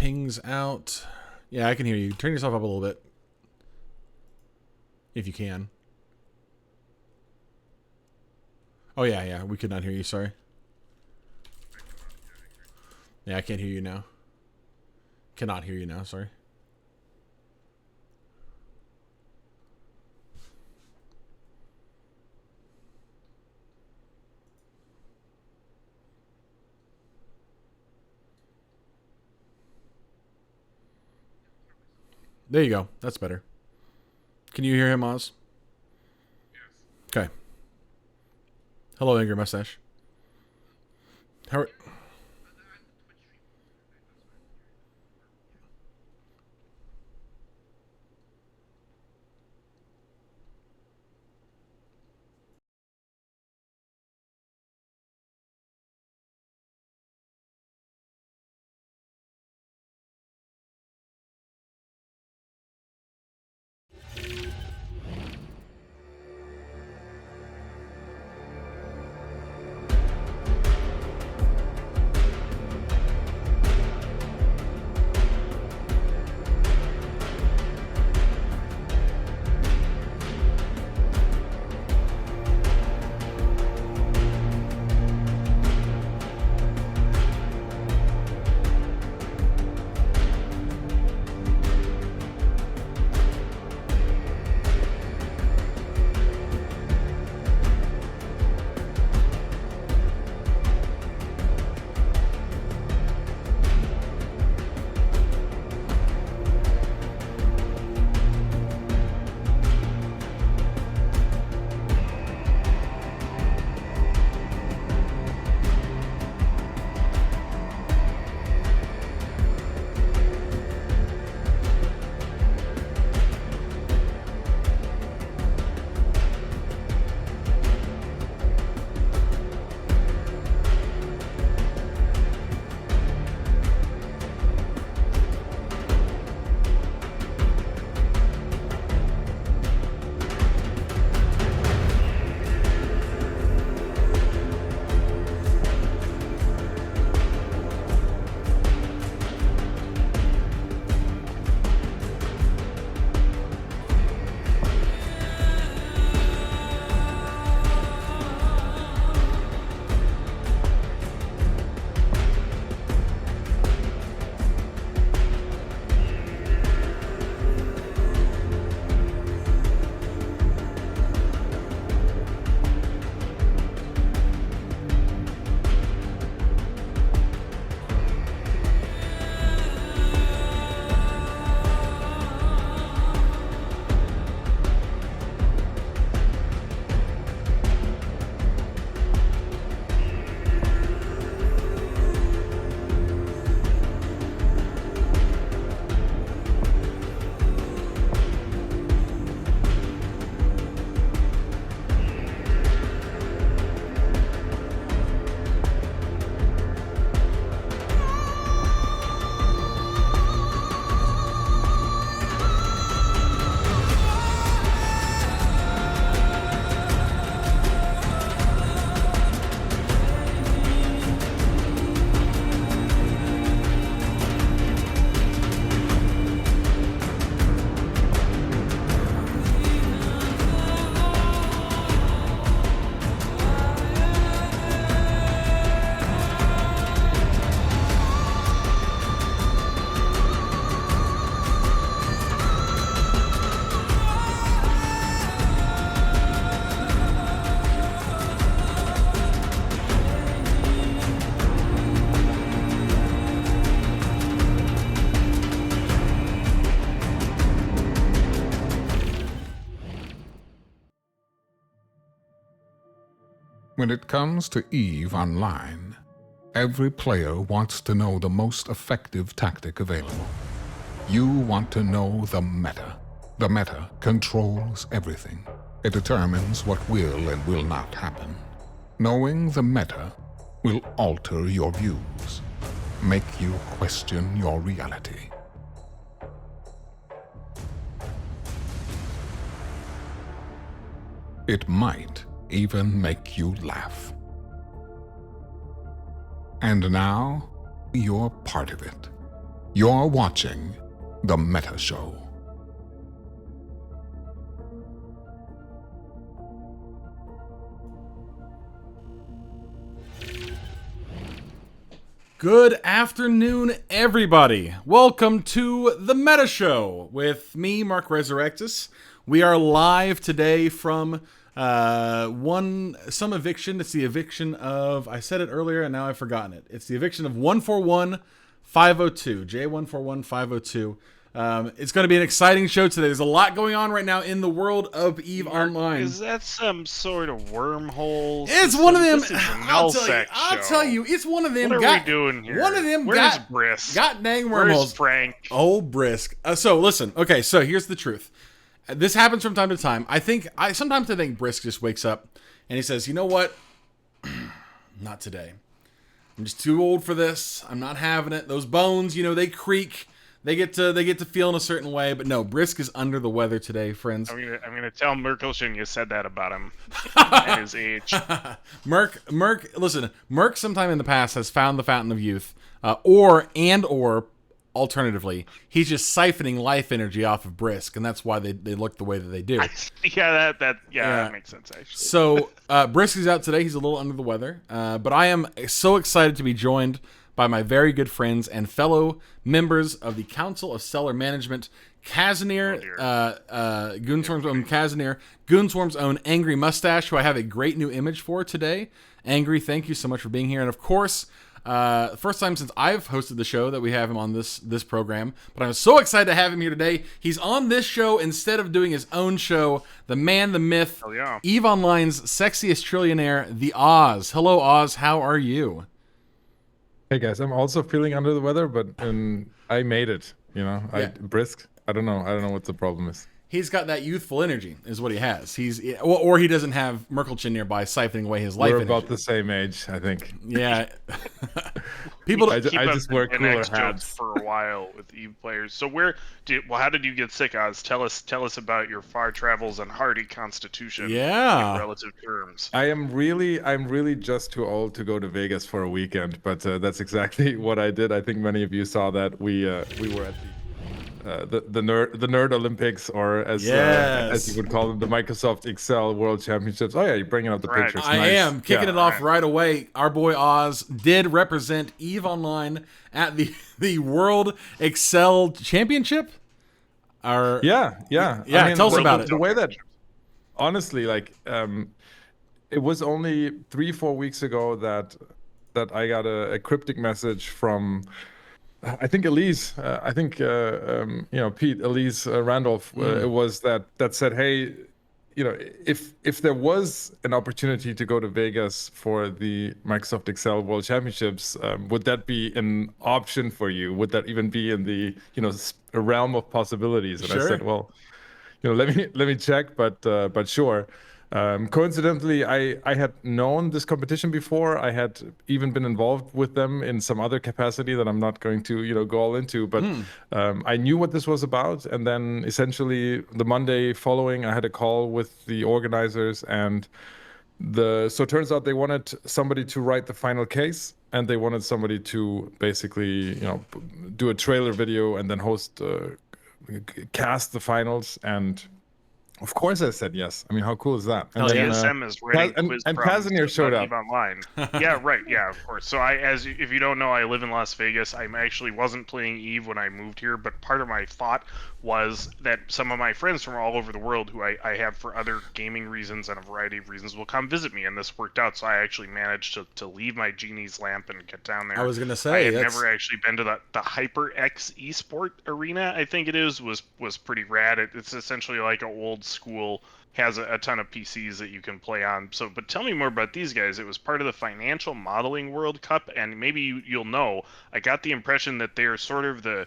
pings out. Yeah, I can hear you. Turn yourself up a little bit. If you can. Oh, yeah. We could not hear you. Sorry. Yeah, I can't hear you now. Cannot hear you now. Sorry. There you go. That's better. Can you hear him, Oz? Yes. Okay. Hello, Angry Mustache. How are... When it comes to EVE Online, every player wants to know the most effective tactic available. You want to know the meta. The meta controls everything. It determines what will and will not happen. Knowing the meta will alter your views, make you question your reality. It might even make you laugh. And now, you're part of it. You're watching The Meta Show. Good afternoon, everybody. Welcome to The Meta Show with me, Mark Resurrectus. We are live today from some eviction. It's the eviction of, I said it earlier and now I've forgotten it. It's the eviction of 141502, J141502. It's going to be an exciting show today. There's a lot going on right now in the world of EVE Online. Is that some sort of wormhole? It's one of them. This is a I'll tell you, it's one of them. What are we doing here? One of them Where's Brisc? got dang wormholes. Where's Frank? Oh, Brisc. So listen. Okay, so here's the truth. This happens from time to time. Sometimes I think Brisc just wakes up and he says, "You know what? Not today. I'm just too old for this. I'm not having it. Those bones, they creak." They get to feel in a certain way, but no, Brisc is under the weather today, friends. I'm gonna tell Merkelson you said that about him at his age. Merc, listen, Merc sometime in the past has found the fountain of youth, or alternatively, he's just siphoning life energy off of Brisc, and that's why they look the way that they do. That makes sense actually. So Brisc is out today. He's a little under the weather, but I am so excited to be joined by my very good friends and fellow members of the Council of Cellar Management, Kazanir, Goonswarm's own Kazanir, Goonswarm's own Angry Mustache, who I have a great new image for today. Angry, thank you so much for being here. And of course, first time since I've hosted the show that we have him on this program, but I'm so excited to have him here today. He's on this show instead of doing his own show, the man, the myth, EVE Online's sexiest trillionaire, the Oz. Hello, Oz. How are you? Hey guys, I'm also feeling under the weather, but I made it. Brisc. I don't know what the problem is. He's got that youthful energy, is what he has. Or he doesn't have Merkelchen nearby siphoning away his life energy. We're about the same age, I think. Yeah. I just wear cooler hats for a while with EVE players. So how did you get sick, Oz? Tell us about your far travels and hardy constitution. Yeah. In relative terms. I'm really just too old to go to Vegas for a weekend, but that's exactly what I did. I think many of you saw that we were at the nerd Olympics, or as you would call them, the Microsoft Excel World Championships. Oh yeah, you're bringing up the pictures. I am kicking it off right away. Our boy Oz did represent EVE Online at the World Excel Championship. Yeah. I mean, tell us about it. The way that, honestly, it was only 3-4 weeks ago that I got a cryptic message from, I think Elise, Pete, Elise Randolph, it was that said, hey, if there was an opportunity to go to Vegas for the Microsoft Excel World Championships, would that be an option for you? Would that even be in the a realm of possibilities? And Sure. I said, well, let me check, but sure. Coincidentally, I had known this competition before. I had even been involved with them in some other capacity that I'm not going to, go all into. But I knew what this was about. And then essentially the Monday following, I had a call with the organizers, and so it turns out they wanted somebody to write the final case, and they wanted somebody to basically, do a trailer video and then cast the finals. And of course I said yes. I mean, how cool is that? And TSM is ready. And Kazanir showed up. Online. Yeah, right. Yeah, of course. So if you don't know, I live in Las Vegas. I actually wasn't playing EVE when I moved here, but part of my thought was that some of my friends from all over the world who I have for other gaming reasons and a variety of reasons will come visit me, and this worked out. So I actually managed to leave my genie's lamp and get down there. I was gonna say, I had never actually been to the HyperX eSport arena, I think it was pretty rad. It's essentially like an old school, has a ton of PCs that you can play on. So, but tell me more about these guys. It was part of the Financial Modeling World Cup, and maybe you'll know, I got the impression that they're sort of the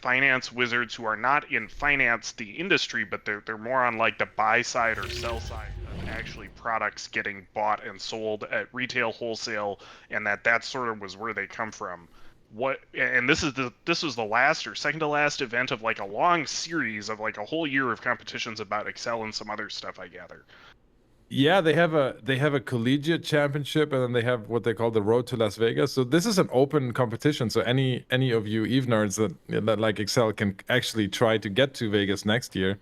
finance wizards who are not in finance, the industry, but they're more on like the buy side or sell side of actually products getting bought and sold at retail, wholesale, and that sort of was where they come from. This was the last or second to last event of like a long series of like a whole year of competitions about Excel and some other stuff, I gather. Yeah, they have a collegiate championship, and then they have what they call the Road to Las Vegas. So this is an open competition. So any of you EVE nerds that like Excel can actually try to get to Vegas next year.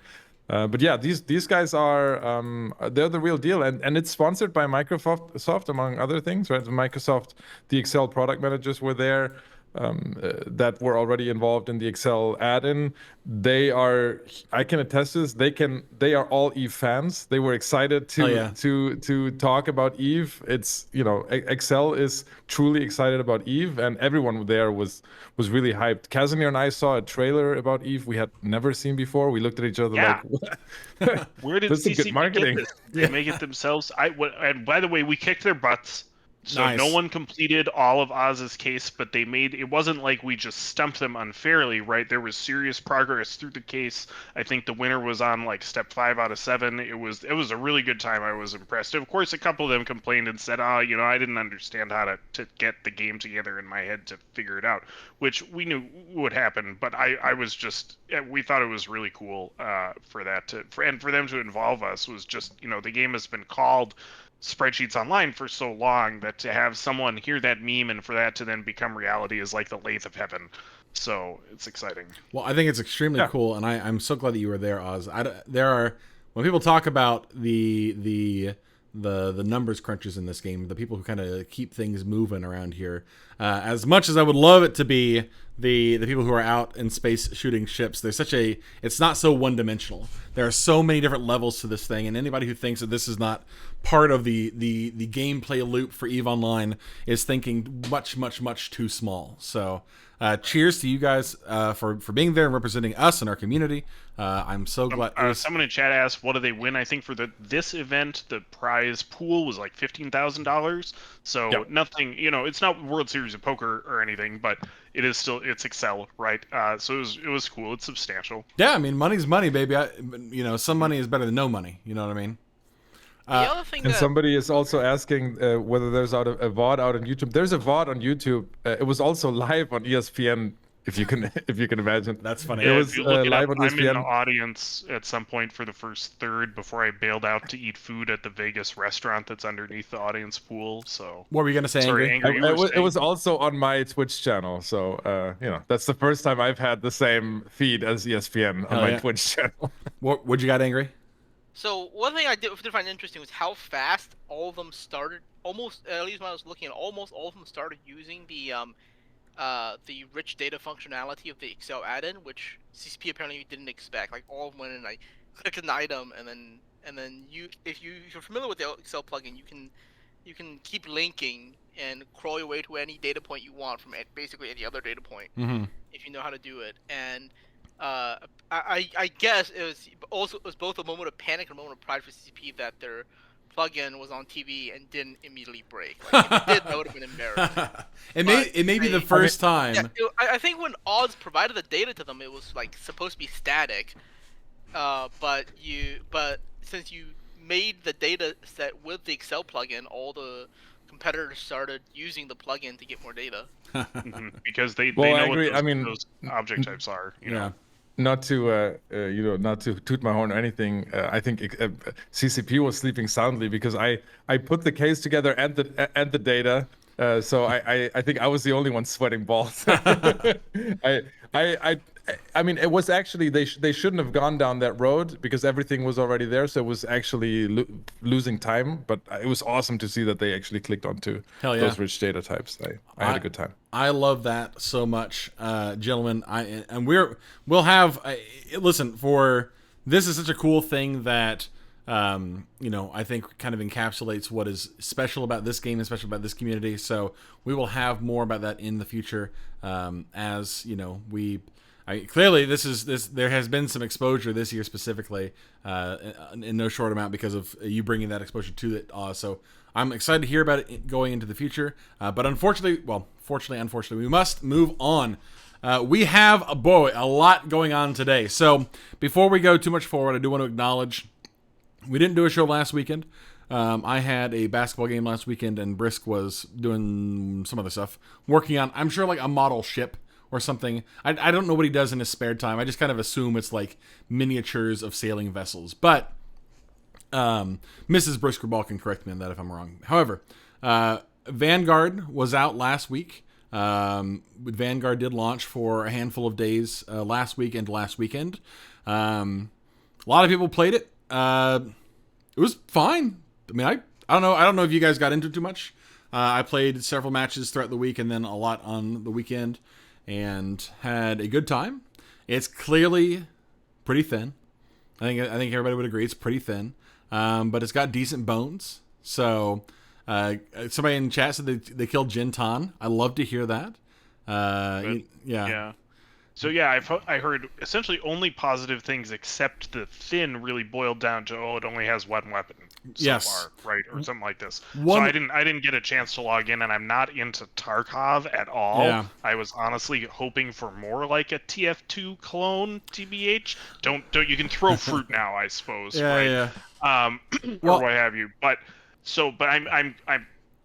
But yeah, these guys are they're the real deal, and it's sponsored by Microsoft among other things, right? Microsoft, the Excel product managers were there. That were already involved in the Excel add-in. They are, I can attest to this. They are all EVE fans. They were excited to talk about EVE. It's, Excel is truly excited about EVE, and everyone there was really hyped. Kazanir and I saw a trailer about EVE we had never seen before. We looked at each other like, what? Where did CCP get this? They make it themselves. And by the way, we kicked their butts. So nice. No one completed all of Oz's case, but they made it wasn't like we just stumped them unfairly, right? There was serious progress through the case. I think the winner was on like step 5 out of 7. It was a really good time. I was impressed. Of course, a couple of them complained and said, I didn't understand how to get the game together in my head to figure it out, which we knew would happen. But I was just, we thought it was really cool for them to involve us was just, the game has been called Spreadsheets Online for so long that to have someone hear that meme and for that to then become reality is like the lathe of heaven. So it's exciting. Well, I think it's extremely cool, and I'm so glad that you were there, Oz. When people talk about the numbers crunchers in this game, the people who kind of keep things moving around here, as much as I would love it to be the people who are out in space shooting ships, it's not so one-dimensional. There are so many different levels to this thing, and anybody who thinks that this is not part of the gameplay loop for EVE Online is thinking much, much, much too small. So cheers to you guys for being there and representing us and our community. I'm so glad. Someone in chat asked, what do they win? I think for this event, the prize pool was like $15,000. So nothing, it's not World Series of Poker or anything, but it is still, it's Excel, right? So it was cool. It's substantial. Yeah, I mean, money's money, baby. Some money is better than no money. You know what I mean? The other thing and somebody is also asking whether there's a VOD out on YouTube. There's a VOD on YouTube. It was also live on ESPN, if you can imagine. That's funny. Yeah, It was live on I'm in ESPN. the audience at some point for the first third before I bailed out to eat food at the Vegas restaurant that's underneath the audience pool. So what were you gonna say, sorry, Angry? Angry, It was also on my Twitch channel. So that's the first time I've had the same feed as ESPN on my Twitch channel. What'd you got, Angry? So one thing I did find interesting was how fast all of them started. Almost, at least when I was looking at, almost all of them started using the rich data functionality of the Excel add-in, which CCP apparently didn't expect. Like all of them went in, like click an item, and then if you're familiar with the Excel plugin, you can keep linking and crawl your way to any data point you want from basically any other data point if you know how to do it. And I guess it was both a moment of panic and a moment of pride for CCP that their plugin was on TV and didn't immediately break. Like, if it did, that would have been embarrassing. It may be the first time. Yeah, I think when Oz provided the data to them, it was like supposed to be static. But since you made the data set with the Excel plugin, all the competitors started using the plugin to get more data. Because they know what those those object types are. You know? Not to not to toot my horn or anything. I think CCP was sleeping soundly because I put the case together and the data. So I think I was the only one sweating balls. I mean, it was actually they shouldn't have gone down that road because everything was already there. So it was actually losing time. But it was awesome to see that they actually clicked onto those rich data types. I had a good time. I love that so much, gentlemen. We'll have listen for this is such a cool thing that I think kind of encapsulates what is special about this game and special about this community. So we will have more about that in the future as clearly there has been some exposure this year specifically in no short amount because of you bringing that exposure to it. So I'm excited to hear about it going into the future. But unfortunately, we must move on. We have a lot going on today. So before we go too much forward, I do want to acknowledge we didn't do a show last weekend. I had a basketball game last weekend, and Brisc was doing some other stuff, working on, I'm sure, like a model ship or something. I don't know what he does in his spare time. I just kind of assume it's like miniatures of sailing vessels. But Mrs. Brisc Rubal can correct me on that if I'm wrong. However, Vanguard was out last week. Vanguard did launch for a handful of days last week and last weekend. A lot of people played it. It was fine. I mean, I don't know. I don't know if you guys got into it too much. I played several matches throughout the week and then a lot on the weekend and had a good time. It's clearly pretty thin. I think everybody would agree it's pretty thin. But it's got decent bones. So somebody in chat said they killed Jin Tan. I love to hear that. Yeah. So yeah, I heard essentially only positive things, except the thin really boiled down to it only has one weapon so far, right, or something like this. So I didn't get a chance to log in, and I'm not into Tarkov at all. Yeah. I was honestly hoping for more like a TF2 clone, TBH. Don't you can throw fruit now, I suppose, right? Yeah. Or what have you, but I'm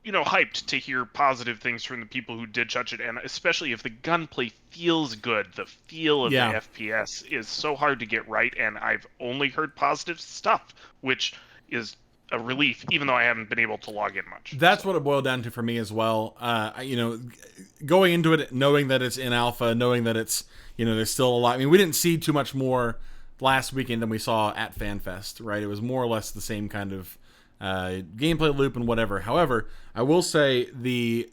hyped to hear positive things from the people who did touch it, and especially if the gunplay feels good. The feel of the FPS is so hard to get right, and I've only heard positive stuff, which is a relief, even though I haven't been able to log in much. That's what it boiled down to for me as well. Going into it, knowing that it's in alpha, knowing that it's, there's still a lot. I mean, we didn't see too much more last weekend than we saw at FanFest, right? It was more or less the same kind of gameplay loop and whatever. However, I will say the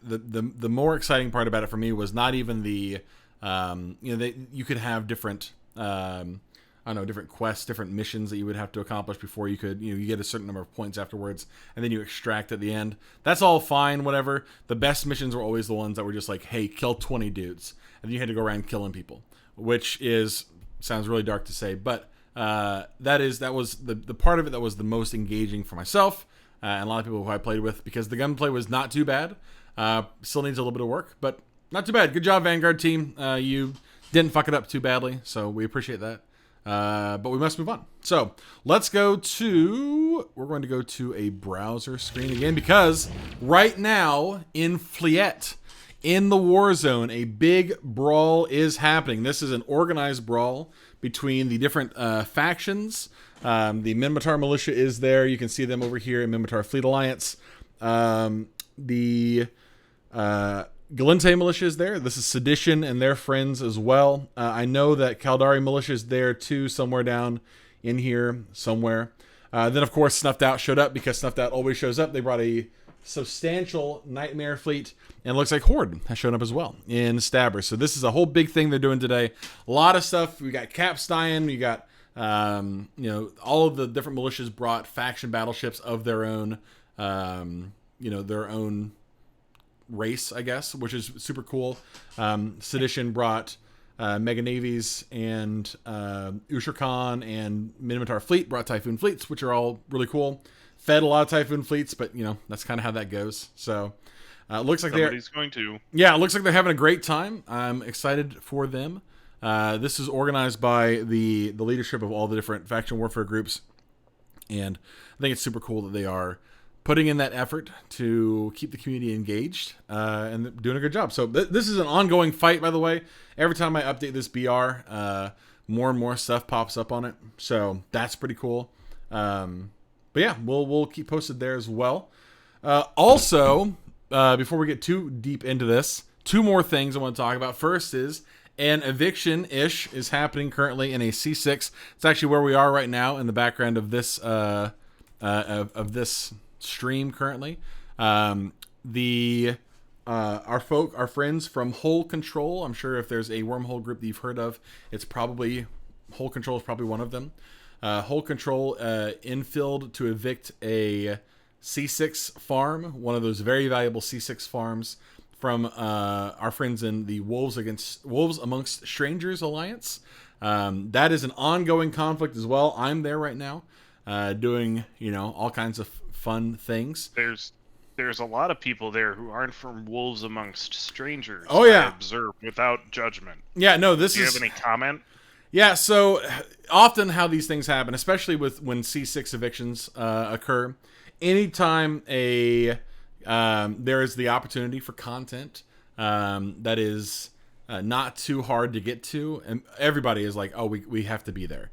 more exciting part about it for me was not even the you could have different different quests, different missions that you would have to accomplish before you could you get a certain number of points afterwards, and then you extract at the end. That's all fine, whatever. The best missions were always the ones that were just like, hey, kill 20 dudes, and then you had to go around killing people, which sounds really dark to say, but that was the part of it that was the most engaging for myself and a lot of people who I played with, because the gunplay was not too bad. Still needs a little bit of work, but not too bad. Good job, Vanguard team. You didn't fuck it up too badly, so we appreciate that. But we must move on. So we're going to go to a browser screen again, because right now in Fliet, in the war zone, a big brawl is happening. This is an organized brawl between the different factions. The Minmatar Militia is there. You can see them over here in Minmatar Fleet Alliance. The Galente Militia is there. This is Sedition and their friends as well. I know that Caldari Militia is there too, somewhere down in here somewhere. Then, of course, Snuffed Out showed up, because Snuffed Out always shows up. They brought a substantial Nightmare fleet, and it looks like Horde has shown up as well in Stabber. So this is a whole big thing they're doing today. A lot of stuff. We got Capstein. We got all of the different militias brought faction battleships of their own, their own race, I guess, which is super cool. Sedition brought Mega Navies, and Usher Khan and Minotaur Fleet brought Typhoon Fleets, which are all really cool. Fed a lot of Typhoon Fleets, but that's kind of how that goes. So it looks like somebody's going to. Yeah, it looks like they're having a great time. I'm excited for them. This is organized by the leadership of all the different faction warfare groups, and I think it's super cool that they are putting in that effort to keep the community engaged and doing a good job. So this is an ongoing fight, by the way. Every time I update this BR, more and more stuff pops up on it, so that's pretty cool. But yeah, we'll keep posted there as well. Also, before we get too deep into this, two more things I want to talk about. First is an eviction-ish is happening currently in a C6. It's actually where we are right now in the background of this this stream currently. Our friends from Hole Control. I'm sure if there's a wormhole group that you've heard of, it's probably Hole Control is probably one of them. Hole Control infilled to evict a C6 farm, one of those very valuable C6 farms from our friends in the Wolves Amongst Strangers Alliance. That is an ongoing conflict as well. I'm there right now, doing all kinds of fun things. There's a lot of people there who aren't from Wolves Amongst Strangers. Oh yeah, I observe without judgment. Yeah, no, Do you have any comment? Yeah, so often how these things happen, especially when C6 evictions occur, anytime there is the opportunity for content that is not too hard to get to, and everybody is like, oh, we have to be there.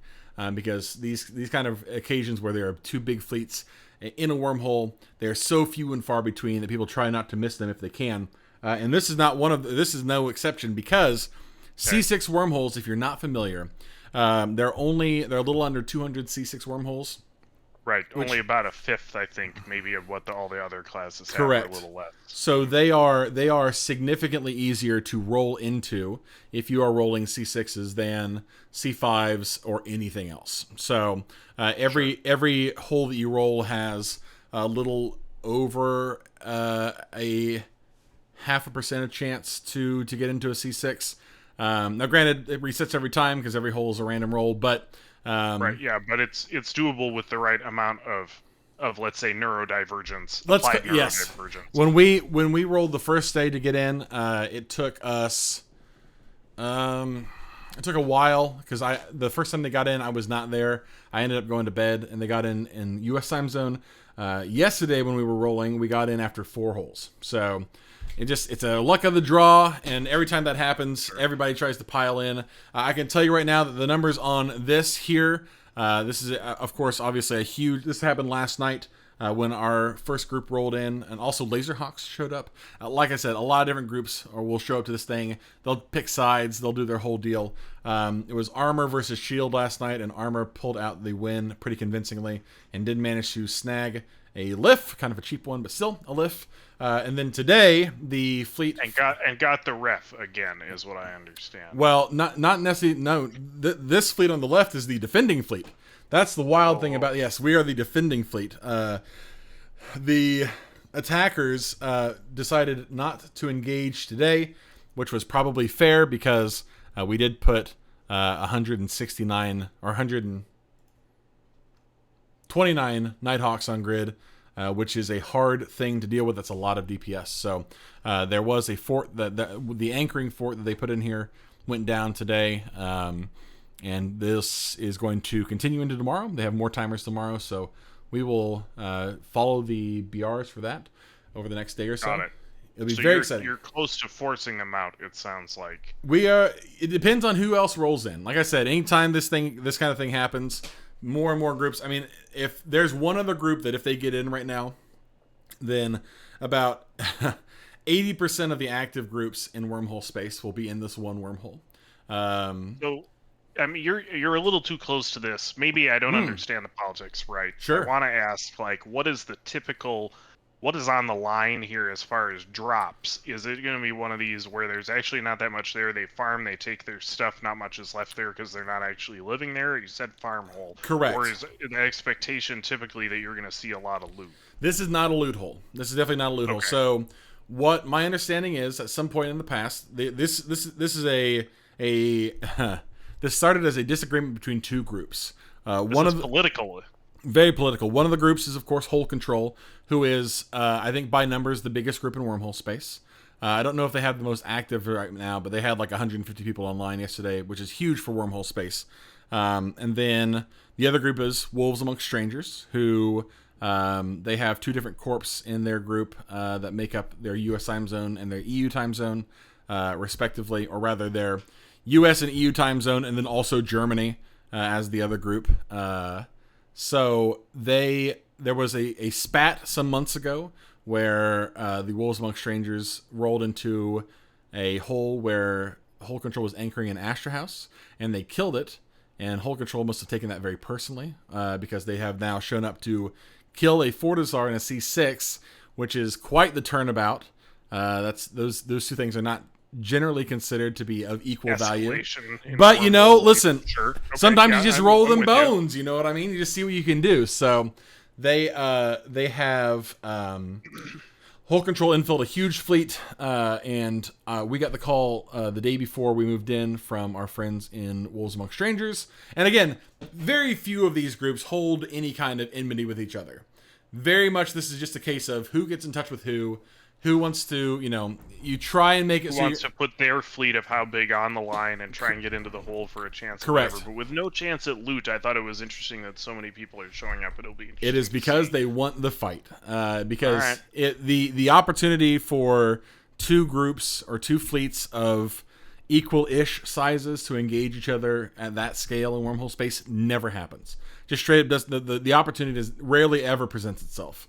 because these kind of occasions where there are two big fleets in a wormhole, they're so few and far between that people try not to miss them if they can. And this is this is no exception, because C6 wormholes, if you're not familiar, they're a little under 200 C6 wormholes. Right, only about a fifth, I think, maybe of what all the other classes have. Correct. Or a little less. So they are significantly easier to roll into if you are rolling C6s than C5s or anything else. So every hole that you roll has a little over a 0.5% chance to get into a C6. Now, granted, it resets every time because every hole is a random roll, but right, yeah, but it's doable with the right amount of let's say neurodivergence. Yes. Neurodivergence. When we rolled the first day to get in, it took us it took a while because the first time they got in, I was not there. I ended up going to bed, and they got in U.S. time zone. Yesterday when we were rolling, we got in after 4 holes. So it's a luck of the draw, and every time that happens, everybody tries to pile in. I can tell you right now that the numbers on this here, this is, of course, obviously this happened last night when our first group rolled in, and also Laserhawks showed up. Like I said, a lot of different groups will show up to this thing. They'll pick sides. They'll do their whole deal. It was Armor versus Shield last night, and Armor pulled out the win pretty convincingly and did manage to snag a lift, kind of a cheap one, but still a lift. And then today, the fleet and got the ref again, is what I understand. Well, not necessarily. No, this fleet on the left is the defending fleet. That's the wild thing about. Yes, we are the defending fleet. The attackers decided not to engage today, which was probably fair because we did put 169 or 129 Nighthawks on grid. Which is a hard thing to deal with. That's a lot of DPS. So there was a fort the anchoring fort that they put in here went down today, and this is going to continue into tomorrow. They have more timers tomorrow, so we will follow the BRs for that over the next day or so. Got it. It'll be very exciting. You're close to forcing them out, it sounds like. We are. It depends on who else rolls in. Like I said, anytime this kind of thing happens, more and more groups. I mean, if there's one other group that if they get in right now, then about 80% of the active groups in wormhole space will be in this one wormhole. So, I mean, you're a little too close to this. Maybe I don't understand the politics right. Sure. I want to ask, like, what is on the line here as far as drops? Is it going to be one of these where there's actually not that much there? They farm, they take their stuff, not much is left there because they're not actually living there? You said farm hole. Correct. Or is the expectation typically that you're going to see a lot of loot? This is not a loot hole. This is definitely not a loot hole. So what my understanding is, at some point in the past, this is a this started as a disagreement between two groups. Political. Very political. One of the groups is, of course, Hole Control, who is, I think, by numbers, the biggest group in wormhole space. I don't know if they have the most active right now, but they had like 150 people online yesterday, which is huge for wormhole space. And then the other group is Wolves Amongst Strangers, who they have 2 different corps in their group that make up their U.S. time zone and their EU time zone, respectively, or rather their U.S. and EU time zone, and then also Germany as the other group. So there was a spat some months ago where the Wolves Amongst Strangers rolled into a hole where Hole Control was anchoring an Astra House, and they killed it. And Hole Control must have taken that very personally because they have now shown up to kill a Fortizar and a C6, which is quite the turnabout. Those 2 things are not generally considered to be of equal value. But, listen, sometimes you just roll them bones, you know what I mean? You just see what you can do. So they have Hole Control infilled a huge fleet, and we got the call the day before we moved in from our friends in Wolves Amongst Strangers. And again, very few of these groups hold any kind of enmity with each other. Very much this is just a case of who gets in touch with who wants to, you try and make it who wants to put their fleet of how big on the line and try and get into the hole for a chance. Correct. But with no chance at loot, I thought it was interesting that so many people are showing up. It'll be interesting. It is because they want the fight. Because the opportunity for 2 groups or 2 fleets of equal-ish sizes to engage each other at that scale in wormhole space never happens. Just straight up does the opportunity rarely ever presents itself.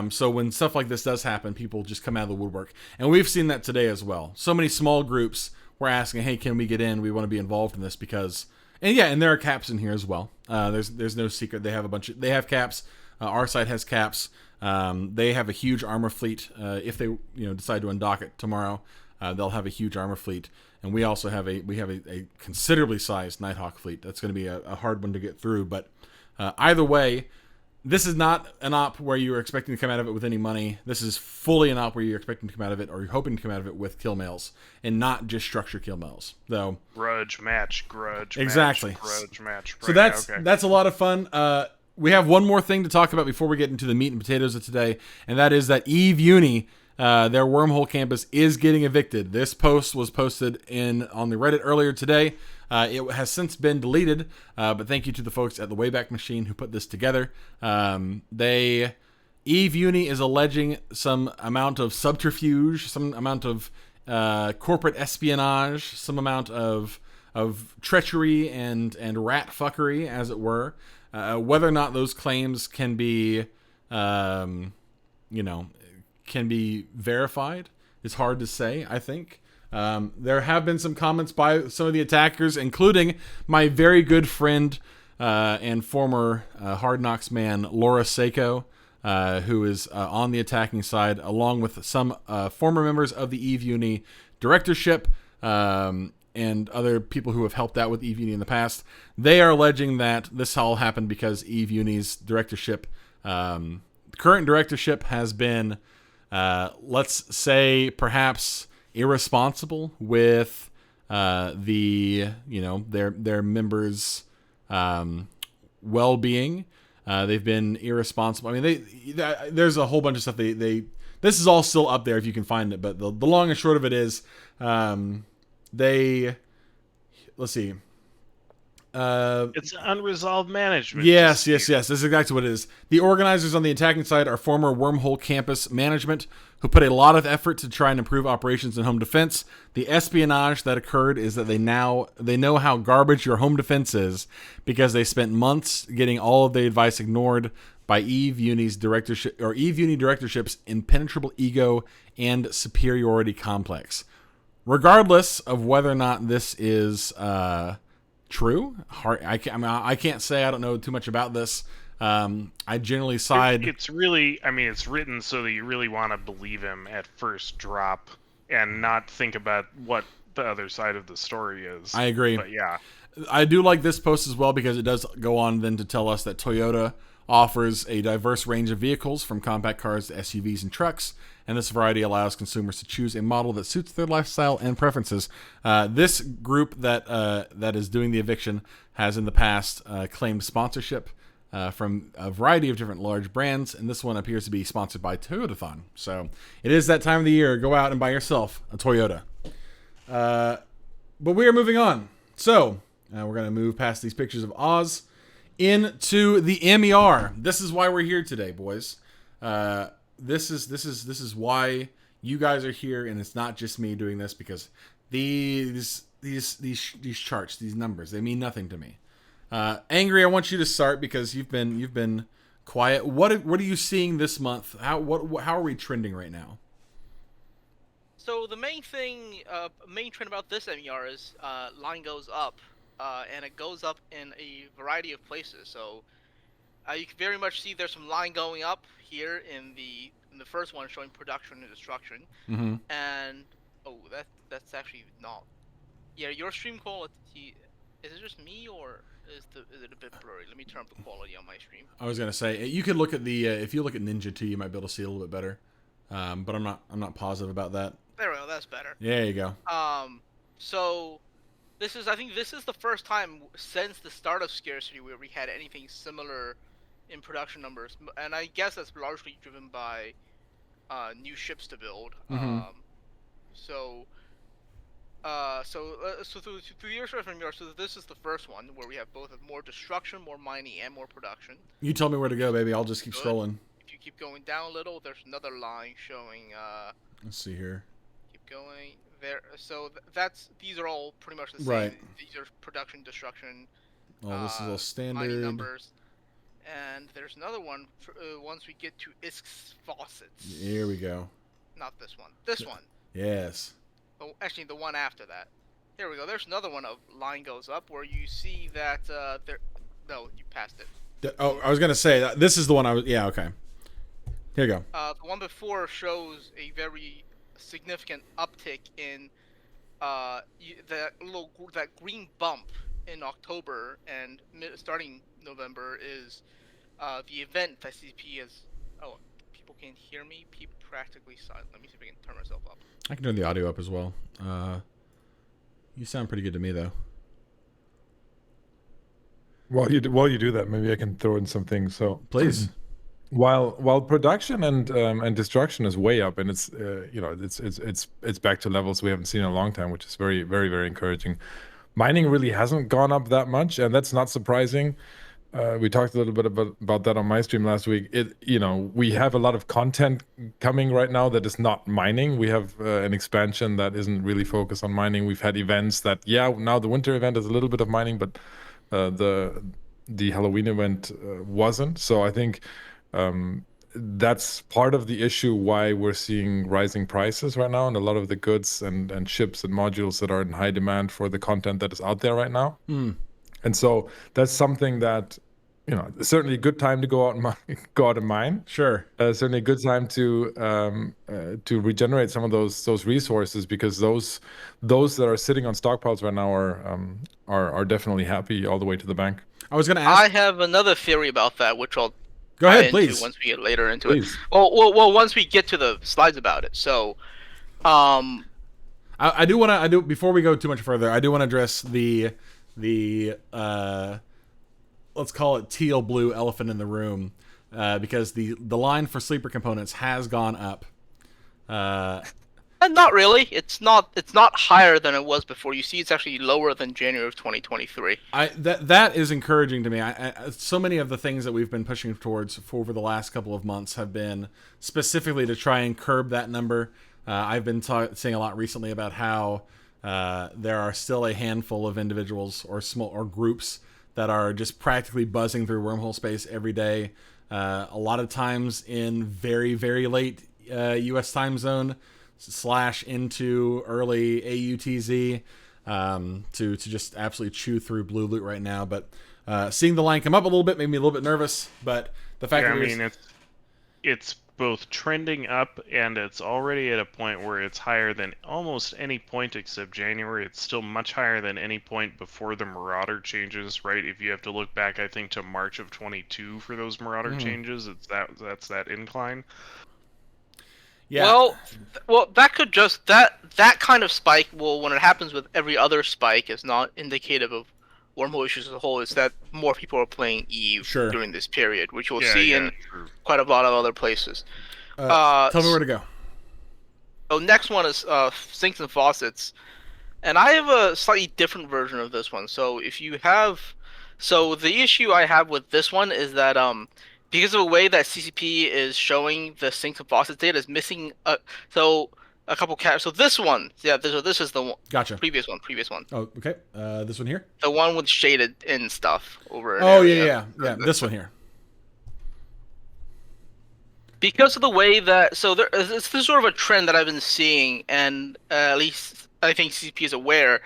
So when stuff like this does happen, people just come out of the woodwork. And we've seen that today as well. So many small groups were asking, hey, can we get in? We want to be involved in this because... And yeah, and there are caps in here as well. There's no secret. They have caps. Our side has caps. They have a huge armor fleet. If they decide to undock it tomorrow, they'll have a huge armor fleet. And we also have a considerably sized Nighthawk fleet. That's going to be a hard one to get through. But either way, this is not an op where you're expecting to come out of it with any money. This is fully an op where you're expecting to come out of it, or you're hoping to come out of it with kill mails, and not just structure kill mails. Though grudge match. Exactly. Grudge match. So that's a lot of fun. We have one more thing to talk about before we get into the meat and potatoes of today, and that is that EVE Uni, their wormhole campus, is getting evicted. This post was posted on the Reddit earlier today. It has since been deleted, but thank you to the folks at the Wayback Machine who put this together. EVE Uni is alleging some amount of subterfuge, some amount of corporate espionage, some amount of treachery and rat fuckery, as it were. Whether or not those claims can be, can be verified is hard to say, I think. There have been some comments by some of the attackers, including my very good friend and former Hard Knocks man, Laura Seiko, who is on the attacking side, along with some former members of the EVE Uni directorship and other people who have helped out with EVE Uni in the past. They are alleging that this all happened because EVE Uni's directorship, current directorship, has been, let's say, perhaps irresponsible with their members' well-being. They've been irresponsible. I mean, there's a whole bunch of stuff. This is all still up there if you can find it. But the long and short of it is, let's see. It's unresolved management. Yes. That's exactly what it is. The organizers on the attacking side are former Wormhole campus management who put a lot of effort to try and improve operations in home defense. The espionage that occurred is that they know how garbage your home defense is because they spent months getting all of the advice ignored by EVE Uni's directorship, or EVE Uni directorship's impenetrable ego and superiority complex. Regardless of whether or not this is true, I can't say. I don't know too much about this. I generally side. It's really, it's written so that you really want to believe him at first drop and not think about what the other side of the story is. I agree. But yeah, I do like this post as well because it does go on then to tell us that Toyota offers a diverse range of vehicles from compact cars to SUVs and trucks, and this variety allows consumers to choose a model that suits their lifestyle and preferences. This group that is doing the eviction has in the past claimed sponsorship from a variety of different large brands, and this one appears to be sponsored by Toyotathon. So it is that time of the year. Go out and buy yourself a Toyota. But we are moving on. So we're going to move past these pictures of Oz into the MER. This is why we're here today, boys. This is why you guys are here, and it's not just me doing this, because these charts, these numbers, they mean nothing to me. Angry, I want you to start because you've been quiet. What are you seeing this month? How are we trending right now? So the main trend about this MER is line goes up, and it goes up in a variety of places. So you can very much see there's some line going up here in the first one showing production and destruction. Mm-hmm. And that's actually not. Yeah, your stream quality, is it just me or is it a bit blurry? Let me turn up the quality on my stream. I was gonna say you could look at the if you look at Ninja 2, you might be able to see a little bit better. But I'm not positive about that. There we go. That's better. Yeah, there you go. So I think this is the first time since the start of Scarcity where we had anything similar in production numbers, and I guess that's largely driven by new ships to build. Mm-hmm. So through the years from here, so this is the first one where we have both more destruction, more mining, and more production. You tell me where to go, baby. I'll just keep scrolling. If you keep going down a little, there's another line showing. Let's see here. Keep going. these are all pretty much the same. Right. These are production, destruction, Oh, this is all mighty standard. numbers. And there's another one once we get to Isk's faucets. Here we go. Not this one. This one. Yes. Oh, actually, the one after that. Here we go. There's another one. A line goes up where you see that there. No, you passed it. Oh, I was gonna say this is the one I was. Yeah. Okay. Here you go. The one before shows a very significant uptick in that green bump in October, and starting November is the event that CCP is. Oh, people can't hear me. People practically silent. Let me see if I can turn myself up. I can turn the audio up as well. You sound pretty good to me, though. While you do that, maybe I can throw in some things. So Please. While production and destruction is way up, and it's it's back to levels we haven't seen in a long time, which is very, very, very encouraging. Mining really hasn't gone up that much, and that's not surprising. We talked a little bit about that on my stream last week. We have a lot of content coming right now that is not mining. We have an expansion that isn't really focused on mining. We've had events that, now the winter event is a little bit of mining, but the Halloween event wasn't. So I think that's part of the issue why we're seeing rising prices right now, and a lot of the goods and chips and modules that are in high demand for the content that is out there right now. And so that's something that, certainly a good time to go out and mine. Sure. Certainly a good time to regenerate some of those resources, because those that are sitting on stockpiles right now are definitely happy all the way to the bank. I was going to ask. I have another theory about that, which I'll go ahead, please. Once we get later into Please. it. Well, once we get to the slides about it. So, I do want to before we go too much further, I do want to address the let's call it teal blue elephant in the room, because the line for sleeper components has gone up. Not really. It's not higher than it was before. You see, it's actually lower than January of 2023. That is encouraging to me. So many of the things that we've been pushing towards for over the last couple of months have been specifically to try and curb that number. I've been saying a lot recently about how there are still a handful of individuals or groups that are just practically buzzing through wormhole space every day. A lot of times in very, very late U.S. time zone / into early AUTZ, to just absolutely chew through blue loot right now. But seeing the line come up a little bit made me a little bit nervous. But the fact that it's both trending up, and it's already at a point where it's higher than almost any point except January. It's still much higher than any point before the Marauder changes, right? If you have to look back, I think, to March of 22 for those Marauder changes, that's that incline. Yeah. Well, that could just that kind of spike. Well, when it happens with every other spike, is not indicative of wormhole issues as a whole. Is that more people are playing EVE during this period, which we'll see in quite a lot of other places. Tell me where to go. So next one is sinks and faucets, and I have a slightly different version of this one. So the issue I have with this one is that because of the way that CCP is showing the sinks and faucets data is missing a couple So this one, this is the one. Gotcha. Previous one. Oh, okay. This one here. The one with shaded in stuff over. Oh yeah. This one here. Because of the way that it's this sort of a trend that I've been seeing, and at least I think CCP is aware,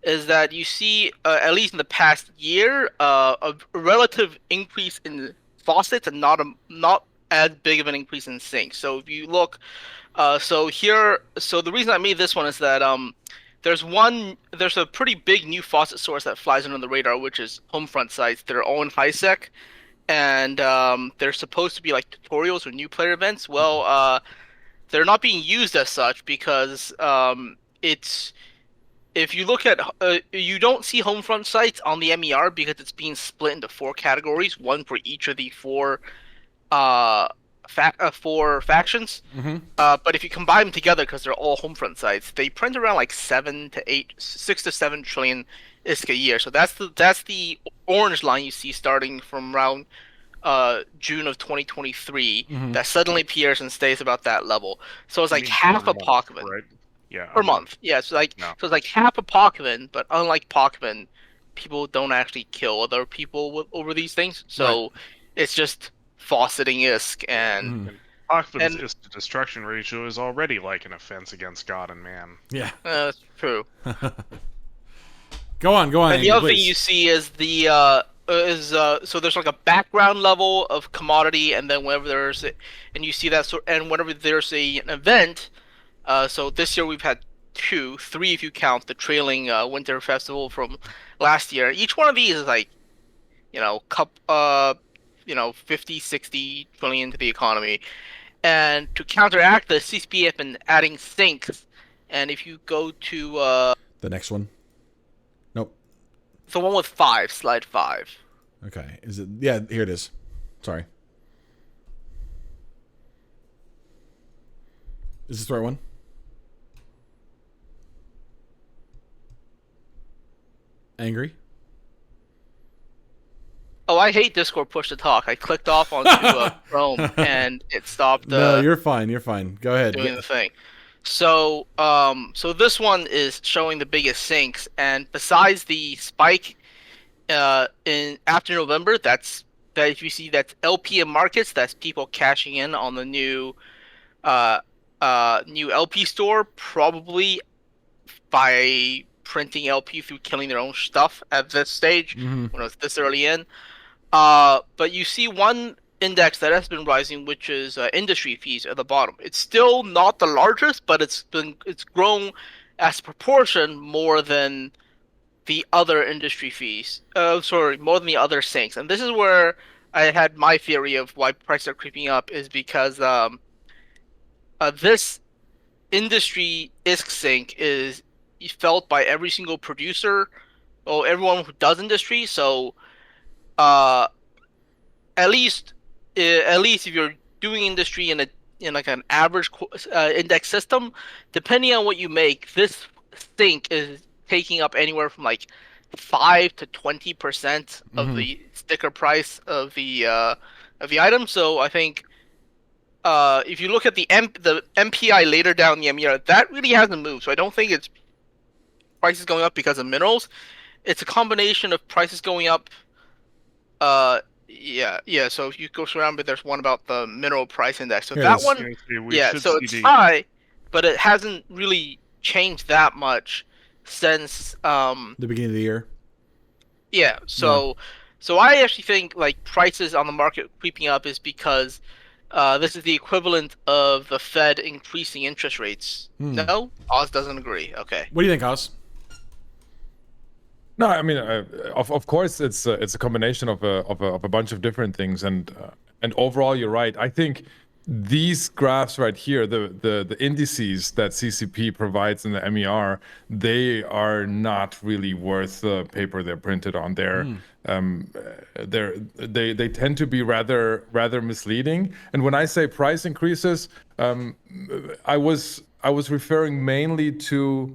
is that you see at least in the past year a relative increase in faucets and not as big of an increase in sinks. So if you look. So the reason I made this one is that there's a pretty big new faucet source that flies under the radar, which is Homefront sites that are all in HiSec, and they're supposed to be like tutorials or new player events. Well, they're not being used as such because if you look at you don't see Homefront sites on the MER because it's being split into 4 categories, one for each of the 4 factions. But if you combine them together, because they're all Homefront sites, they print around like 6 to 7 trillion ISK a year. So that's the orange line you see starting from around June of 2023 that suddenly appears and stays about that level. So it's like half a pocket. Right? Yeah, per month. Yeah, so No. so it's like half a Pokemon, but unlike Pokemon, people don't actually kill other people over these things. So it's just fauceting ISK and And Hoffman's and is to destruction ratio is already like an offense against God and man. Yeah. that's true. Go on, And the Angry, other thing please. you see is so there's like a background level of commodity, and then and you see that and whenever there's an event, so this year we've had three if you count the trailing winter festival from last year. Each one of these is like, 50, 60 trillion to the economy. And to counteract this, CCP have been adding sinks. And if you go to The next one. Nope. the one with slide 5. Okay. Is it? Yeah, here it is. Sorry. Is this the right one? Angry? Oh, I hate Discord push to talk. I clicked off onto Chrome and it stopped. No, you're fine. You're fine. Go ahead. Doing the thing. So, so this one is showing the biggest sinks, and besides the spike, in after November, that if you see that's LPM markets, that's people cashing in on the new LP store, probably by printing LP through killing their own stuff at this stage when it's this early in. But you see one index that has been rising, which is industry fees at the bottom. It's still not the largest, but it's grown as a proportion more than the other industry fees. More than the other sinks. And this is where I had my theory of why prices are creeping up, is because this industry ISK sink is felt by every single producer, or everyone who does industry. So, at least if you're doing industry in like an average index system, depending on what you make, this sink is taking up anywhere from like 5 to 20% of the sticker price of the item. So I think if you look at the MPI later down the MER, that really hasn't moved. So I don't think it's prices going up because of minerals. It's a combination of prices going up. Yeah. So if you go around, but there's one about the mineral price index. So Here it that is. one, so it's high, but it hasn't really changed that much since The beginning of the year. Yeah. So I actually think like prices on the market creeping up is because this is the equivalent of the Fed increasing interest rates. No, Oz doesn't agree. Okay. What do you think, Oz? No, I mean, of course, it's a combination of a bunch of different things, and overall, you're right. I think these graphs right here, the indices that CCP provides in the MER, they are not really worth the paper they're printed on. They tend to be rather misleading. And when I say price increases, I was referring mainly to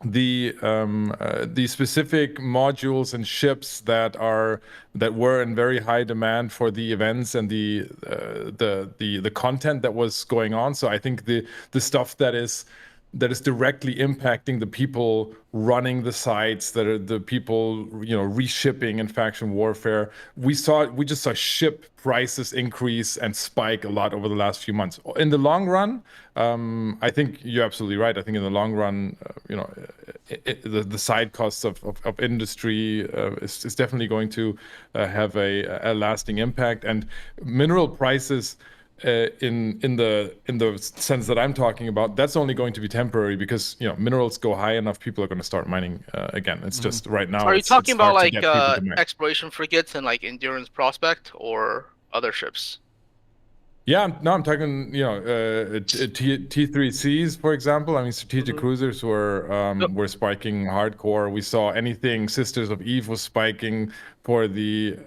the specific modules and ships that were in very high demand for the events and the content that was going on. So I think the stuff that is directly impacting the people running the sites, that are the people reshipping in faction warfare. We just saw ship prices increase and spike a lot over the last few months. In the long run, I think you're absolutely right. I think in the long run, the side costs of industry is definitely going to have a lasting impact. And mineral prices, in the sense that I'm talking about, that's only going to be temporary, because minerals go high enough, people are going to start mining again. It's just right now. Are you talking about like exploration frigates and like Endurance Prospect or other ships? Yeah, no, I'm talking, T3Cs, for example. I mean, strategic cruisers were spiking hardcore. We saw anything Sisters of Eve was spiking for the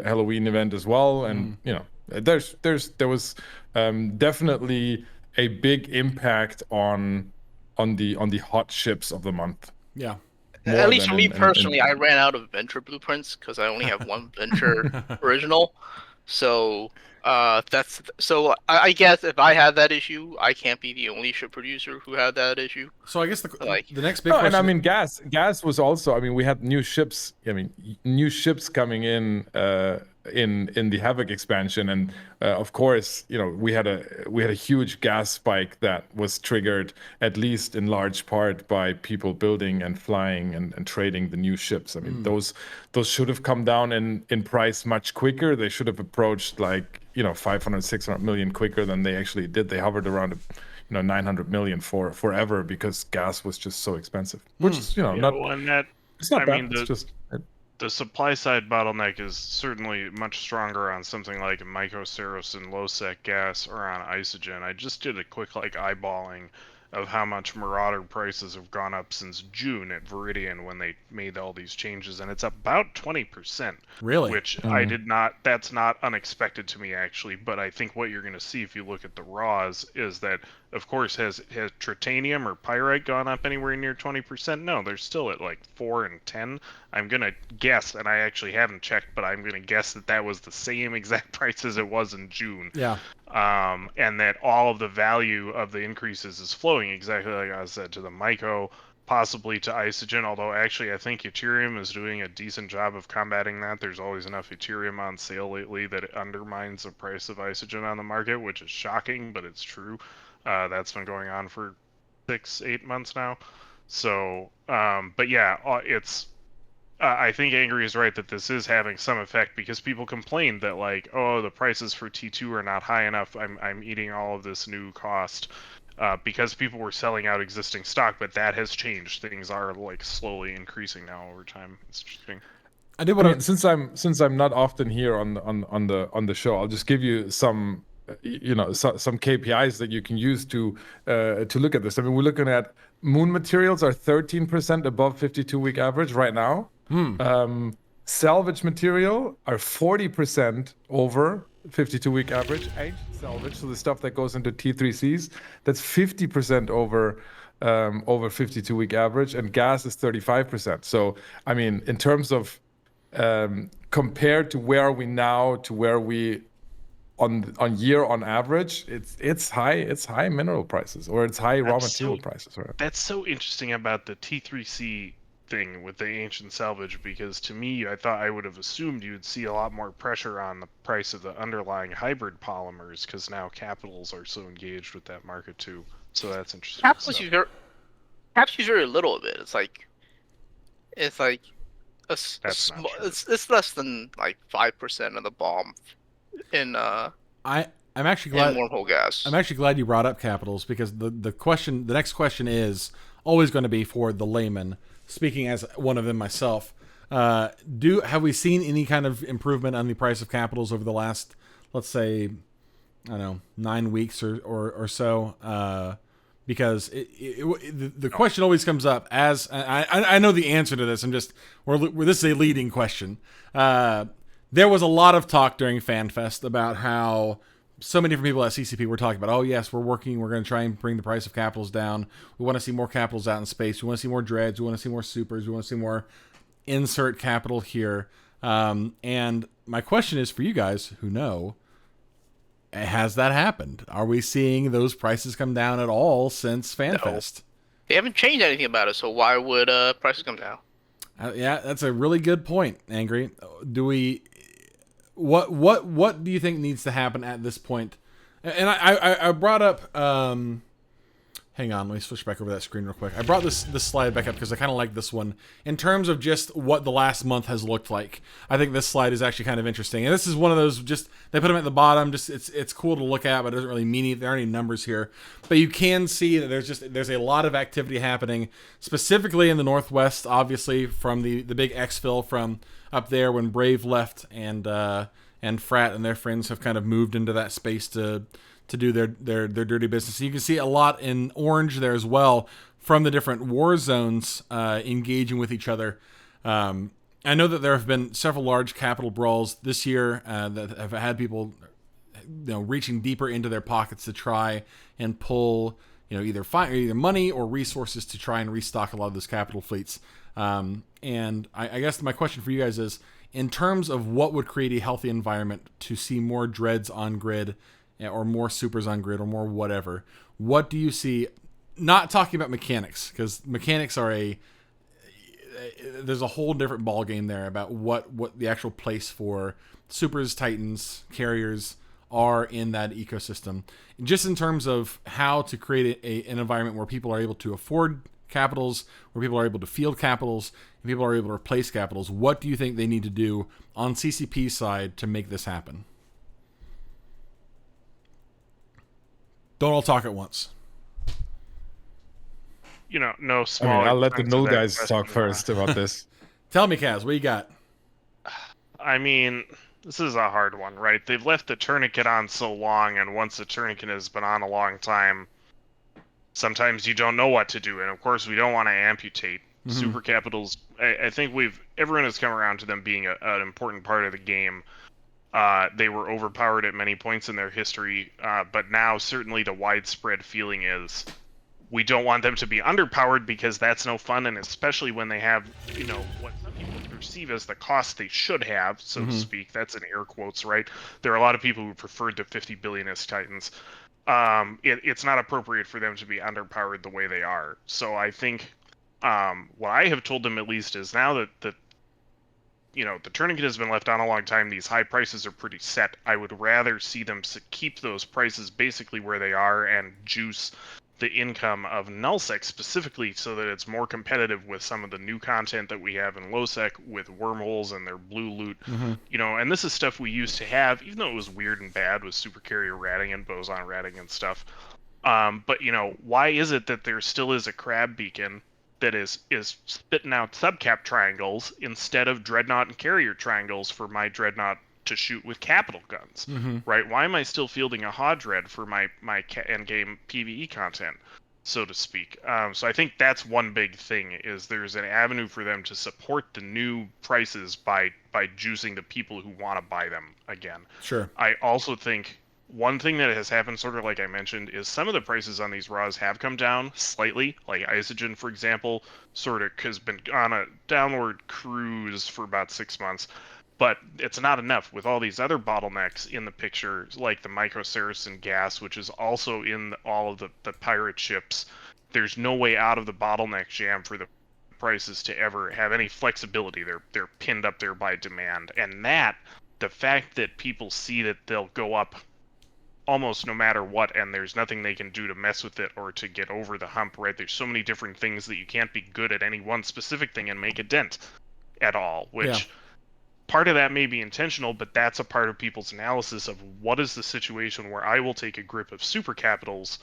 Halloween event as well, and there was definitely a big impact on the hot ships of the month. Yeah. At least for me personally, I ran out of Venture blueprints because I only have one Venture original. So I guess if I had that issue, I can't be the only ship producer who had that issue. So I guess Like, the next big No, question. and I mean, gas was also. I mean, we had new ships. I mean, new ships coming in the Havoc expansion, and of course, we had a huge gas spike that was triggered at least in large part by people building and flying and trading the new ships. I mean, those should have come down in price much quicker. They should have approached like 500, 600 million quicker than they actually did. They hovered around 900 million for forever because gas was just so expensive, which is not. Well, and that, It's not I bad. mean, It's just the supply side bottleneck is certainly much stronger on something like Mycoceros and low-sec gas or on Isogen. I just did a quick eyeballing of how much Marauder prices have gone up since June at Viridian when they made all these changes, and it's about 20%. Really? Which I did not, that's not unexpected to me actually, but I think what you're going to see if you look at the raws is that, of course, has Tritanium or Pyrite gone up anywhere near 20%? No, they're still at like 4 and 10. I'm going to guess, and I actually haven't checked, but I'm going to guess that was the same exact price as it was in June. Yeah. And that all of the value of the increases is flowing exactly like I said to the Myco, possibly to Isogen, although actually I think Ethereum is doing a decent job of combating that. There's always enough Ethereum on sale lately that it undermines the price of Isogen on the market, which is shocking, but it's true. That's been going on for 6-8 months now. So, but yeah, it's I think Angry is right that this is having some effect because people complained that like, oh, the prices for T2 are not high enough. I'm eating all of this new cost because people were selling out existing stock, but that has changed. Things are like slowly increasing now over time. It's interesting. I did want to. Since I'm not often here on the show, I'll just give you some some KPIs that you can use to look at this. I mean, we're looking at moon materials are 13% above 52-week average right now. Salvage material are 40% over 52-week average. Ancient salvage, so the stuff that goes into T3Cs, that's 50% over 52-week average, and gas is 35%. So, I mean, in terms of compared to where are we now to where we on year on average, it's high mineral prices, or it's high raw material prices. Right? That's so interesting about the T3C thing with the ancient salvage, because to me, I thought I would have assumed you'd see a lot more pressure on the price of the underlying hybrid polymers because now capitals are so engaged with that market too. So that's interesting. Capitals use very little of it. It's like it's less than like 5% of the bomb in I'm actually glad wormhole gas. I'm actually glad you brought up capitals because the next question is always going to be for the layman. Speaking as one of them myself, have we seen any kind of improvement on the price of capitals over the last, let's say, I don't know, 9 weeks or so? Because the question always comes up as I know the answer to this. This is a leading question. There was a lot of talk during FanFest about how so many different people at CCP were talking about, oh yes, we're going to try and bring the price of capitals down. We want to see more capitals out in space. We want to see more dreads. We want to see more supers. We want to see more insert capital here. And my question is for you guys who know, has that happened? Are we seeing those prices come down at all since FanFest? No. They haven't changed anything about it, so why would prices come down? Yeah, that's a really good point, Angry. What do you think needs to happen at this point? And I brought up hang on, let me switch back over that screen real quick. I brought this slide back up because I kind of like this one in terms of just what the last month has looked like. I think this slide is actually kind of interesting, and this is one of those, just they put them at the bottom. Just it's cool to look at, but it doesn't really mean anything. There aren't any numbers here, but you can see that there's a lot of activity happening, specifically in the Northwest, obviously from the big exfil from up there when Brave left, and Frat and their friends have kind of moved into that space to do their dirty business. You can see a lot in orange there as well from the different war zones engaging with each other. I know that there have been several large capital brawls this year that have had people reaching deeper into their pockets to try and pull either money or resources to try and restock a lot of those capital fleets. And I guess my question for you guys is, in terms of what would create a healthy environment to see more dreads on grid, or more supers on grid, or more whatever, what do you see? Not talking about mechanics, because mechanics are there's a whole different ball game there about what the actual place for supers, titans, carriers are in that ecosystem. Just in terms of how to create an environment where people are able to afford capitals, where people are able to field capitals, and people are able to replace capitals, what do you think they need to do on CCP's side to make this happen? Don't all talk at once. No small. I'll let the null guys talk first about this. Tell me, Kaz, what you got? I mean, this is a hard one, right? They've left the tourniquet on so long, and once the tourniquet has been on a long time, sometimes you don't know what to do. And of course, we don't want to amputate super capitals. I think everyone has come around to them being an important part of the game. They were overpowered at many points in their history, but now certainly the widespread feeling is we don't want them to be underpowered, because that's no fun, and especially when they have, what some people perceive as the cost they should have, so to speak. That's in air quotes, right? There are a lot of people who preferred the 50 billionist titans. It's not appropriate for them to be underpowered the way they are. So I think what I have told them, at least, is now that the tourniquet has been left on a long time, these high prices are pretty set. I would rather see them keep those prices basically where they are and juice the income of nullsec specifically, so that it's more competitive with some of the new content that we have in lowsec with wormholes and their blue loot. And this is stuff we used to have, even though it was weird and bad with super carrier ratting and boson ratting and stuff. But why is it that there still is a crab beacon that is spitting out subcap triangles instead of dreadnought and carrier triangles for my dreadnought to shoot with capital guns, right? Why am I still fielding a Hodred for my endgame PvE content, so to speak? So I think that's one big thing, is there's an avenue for them to support the new prices by juicing the people who want to buy them again. Sure. I also think one thing that has happened, sort of like I mentioned, is some of the prices on these raws have come down slightly. Like Isogen, for example, sort of has been on a downward cruise for about 6 months. But it's not enough with all these other bottlenecks in the picture, like the Micro-Saracen gas, which is also in all of the pirate ships. There's no way out of the bottleneck jam for the prices to ever have any flexibility. They're pinned up there by demand. And the fact that people see that they'll go up almost no matter what, and there's nothing they can do to mess with it or to get over the hump, right? There's so many different things that you can't be good at any one specific thing and make a dent at all, which... Yeah. Part of that may be intentional, but that's a part of people's analysis of what is the situation where I will take a grip of super capitals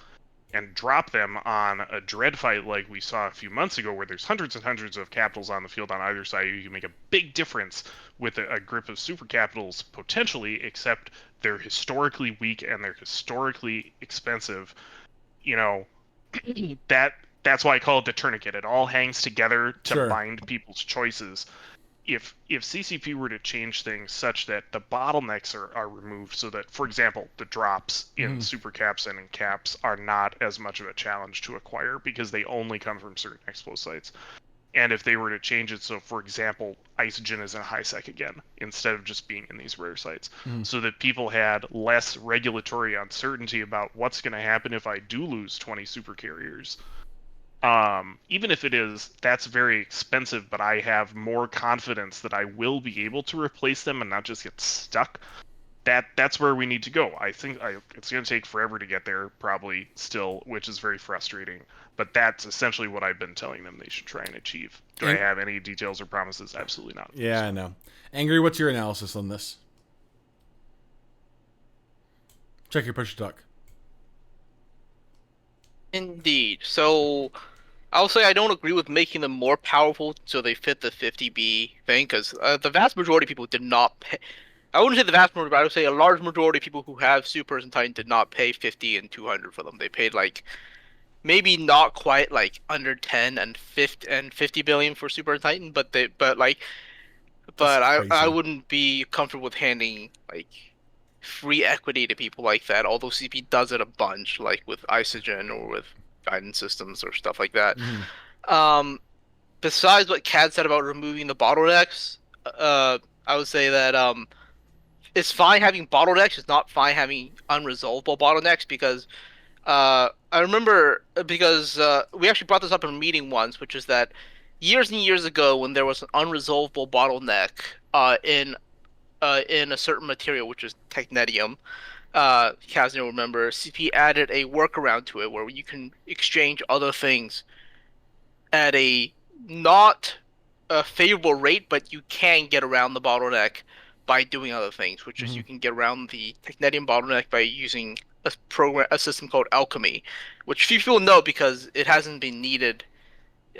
and drop them on a dread fight like we saw a few months ago, where there's hundreds and hundreds of capitals on the field on either side. You can make a big difference with a grip of super capitals potentially, except they're historically weak and they're historically expensive. That's why I call it the tourniquet. It all hangs together to bind people's choices. If CCP were to change things such that the bottlenecks are removed, so that, for example, the drops in super caps and in caps are not as much of a challenge to acquire because they only come from certain expo sites, and if they were to change it so, for example, Isogen is in high sec again instead of just being in these rare sites, so that people had less regulatory uncertainty about what's going to happen if I do lose 20 super carriers. Even if that's very expensive, but I have more confidence that I will be able to replace them and not just get stuck. That's where we need to go. I think it's going to take forever to get there, probably still, which is very frustrating. But that's essentially what I've been telling them they should try and achieve. Do I have any details or promises? Absolutely not. Yeah, I know. Angry, what's your analysis on this? Check your push duck. Indeed. So, I'll say I don't agree with making them more powerful so they fit the 50B thing, because the vast majority of people did not pay. I wouldn't say the vast majority, but I would say a large majority of people who have Supers and Titan did not pay 50 and 200 for them. They paid maybe not quite under 10 and 50 billion for Super and Titan, but I wouldn't be comfortable with handing free equity to people like that, although CP does it a bunch, like with Isogen or with guidance systems or stuff like that. besides what Cad said about removing the bottlenecks, I would say that it's fine having bottlenecks. It's not fine having unresolvable bottlenecks because I remember because we actually brought this up in a meeting once, which is that years and years ago when there was an unresolvable bottleneck in a certain material, which is technetium. Kazanir will remember, CP added a workaround to it where you can exchange other things at a not a favorable rate, but you can get around the bottleneck by doing other things, which is you can get around the technetium bottleneck by using a system called alchemy, which few people know because it hasn't been needed.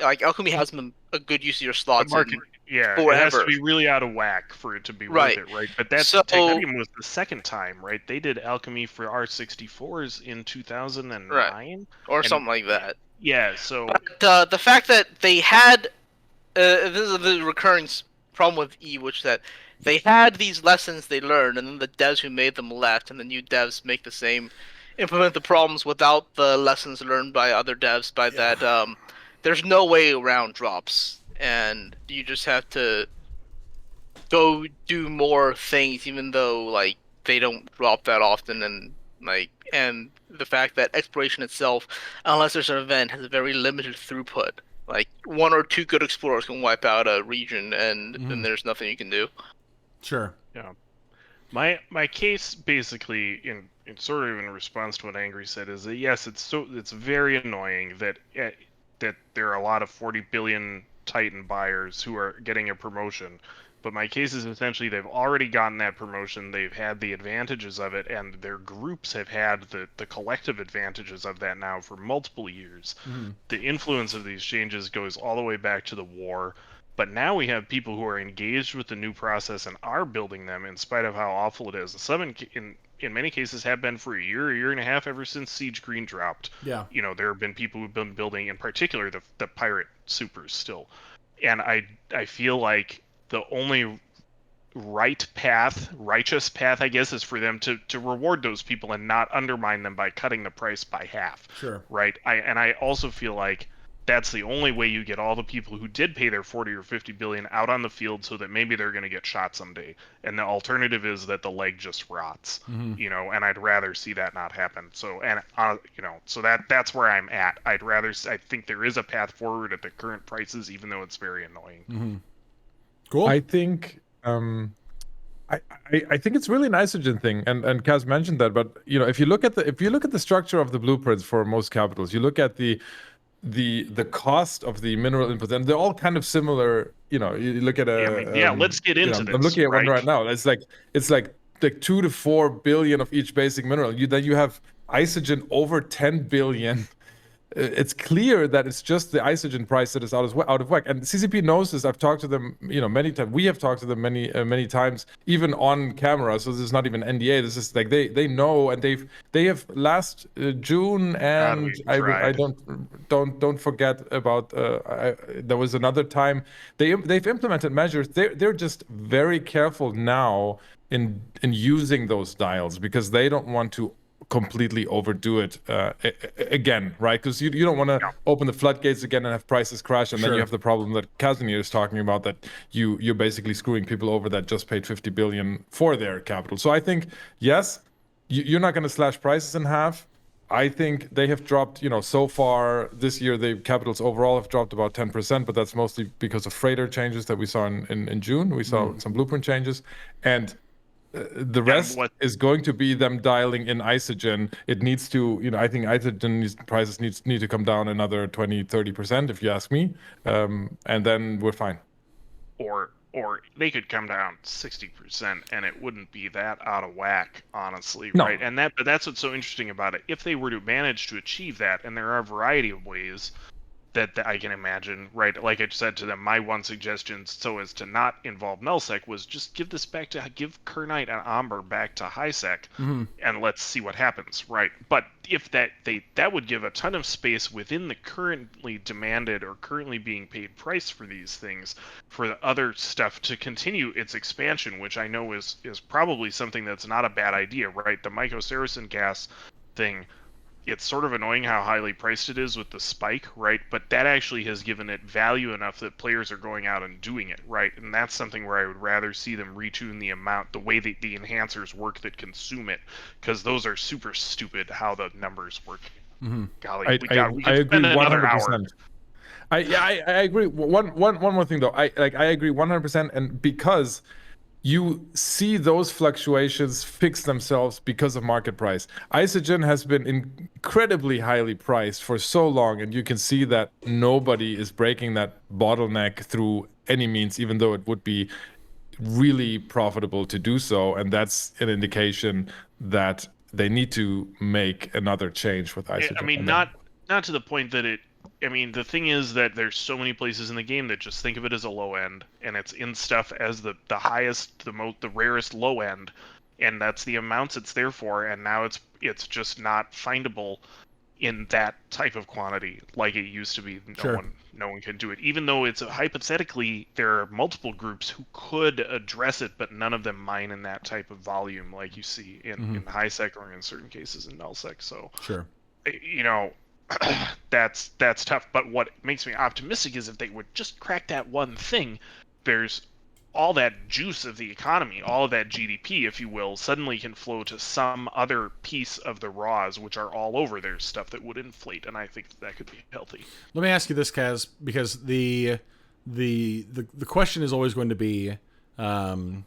Like alchemy hasn't been a good use of your slots in forever. It has to be really out of whack for it to be worth it, right? But that's technetium was the second time, right? They did alchemy for R64s in 2009 or something like that. Yeah, so but, the fact that they had this is the recurring problem with EVE, which that they had these lessons they learned, and then the devs who made them left, and the new devs make the same, implement the problems without the lessons learned by other devs. By that, there's no way around drops, and you just have to go do more things, even though like they don't drop that often, and the fact that exploration itself, unless there's an event, has a very limited throughput. Like 1 or 2 good explorers can wipe out a region, and then there's nothing you can do. Sure. Yeah. My case basically in sort of in response to what Angry said is that yes, it's very annoying that there are a lot of 40 billion Titan buyers who are getting a promotion. But my case is essentially they've already gotten that promotion, they've had the advantages of it, and their groups have had the collective advantages of that now for multiple years. The influence of these changes goes all the way back to the war, but now we have people who are engaged with the new process and are building them in spite of how awful it is. Some in many cases have been for a year and a half ever since Siege Green dropped. Yeah. You know, there have been people who've been building, in particular, the pirate supers still. And I feel like the only righteous path, I guess, is for them to reward those people and not undermine them by cutting the price by half. Sure. Right? I also feel like that's the only way you get all the people who did pay their 40 or 50 billion out on the field so that maybe they're going to get shot someday. And the alternative is that the leg just rots, you know, and I'd rather see that not happen. So, and, you know, so that's where I'm at. I think there is a path forward at the current prices, even though it's very annoying. Cool. I think I think it's really an isogen thing, and Kaz mentioned that. But you know, if you look at the structure of the blueprints for most capitals, you look at the cost of the mineral inputs, and they're all kind of similar. You know, you look at let's get into this. I'm looking at one right now. It's like 2 to 4 billion of each basic mineral. Then you have isogen over 10 billion. It's clear that it's just the isogen price that is out of whack. And CCP knows this. I've talked to them, you know, many times. We have talked to them many times, even on camera. So this is not even NDA. This is like they know, and they have last June, and I don't forget about. There was another time they've implemented measures. They're just very careful now in using those dials because they don't want to completely overdo it again, right? Because you don't want to open the floodgates again and have prices crash, and then you have the problem that Kazanir is talking about, that you're basically screwing people over that just paid 50 billion for their capital. So I think, yes, you're not going to slash prices in half. I think they have dropped, you know, so far this year, the capitals overall have dropped about 10%, but that's mostly because of freighter changes that we saw in June. We saw some blueprint changes, and the rest is going to be them dialing in isogen. It needs to, you know, I think isogen prices need to come down another 20-30%, if you ask me, and then we're fine. Or they could come down 60%, and it wouldn't be that out of whack, honestly, right? And but that's what's so interesting about it. If they were to manage to achieve that, and there are a variety of ways that I can imagine, right? Like I said to them, my one suggestion, so as to not involve nullsec, was just give Kernite and Amber back to highsec, and let's see what happens, right? But if that would give a ton of space within the currently demanded or currently being paid price for these things for the other stuff to continue its expansion, which I know is probably something that's not a bad idea, right? The Myco-Saracen gas thing it's sort of annoying how highly priced it is with the spike, right? But that actually has given it value enough that players are going out and doing it, right? And that's something where I would rather see them retune the amount, the way that the enhancers work that consume it, because those are super stupid how the numbers work. Golly, we could I agree spend another 100%. hour. I agree. One more thing though. I agree 100%, and because you see those fluctuations fix themselves because of market price. Isogen has been incredibly highly priced for so long, and you can see that nobody is breaking that bottleneck through any means, even though it would be really profitable to do so. And that's an indication that they need to make another change with Isogen. I mean, not to the point that it. I mean, the thing is that there's so many places in the game that just think of it as a low end, and it's in stuff as the highest, the rarest low end, and that's the amounts it's there for. And now it's just not findable in that type of quantity like it used to be. No one can do it, even though it's hypothetically there are multiple groups who could address it, but none of them mine in that type of volume like you see in high sec or in certain cases in null sec. So sure, you know. That's tough, but what makes me optimistic is if they would just crack that one thing, there's all that juice of the economy, all of that GDP, if you will, suddenly can flow to some other piece of the raws, which are all over. There's stuff that would inflate, and I think that could be healthy. Let me ask you this, Kaz, because the question is always going to be, and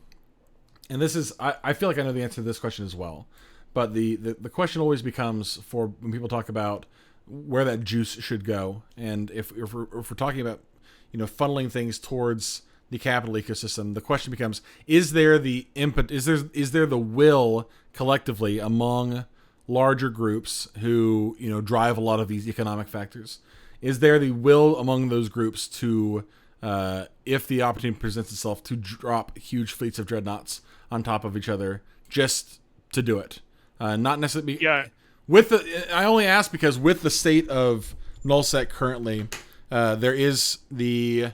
this is I feel like I know the answer to this question as well, but the question always becomes for when people talk about where that juice should go, and if we're talking about funneling things towards the capital ecosystem, the question becomes: is there the is there the will collectively among larger groups who drive a lot of these economic factors? Is there the will among those groups to, if the opportunity presents itself, to drop huge fleets of dreadnoughts on top of each other just to do it? Not necessarily. Yeah. I only ask because with the state of nullsec currently, there is the,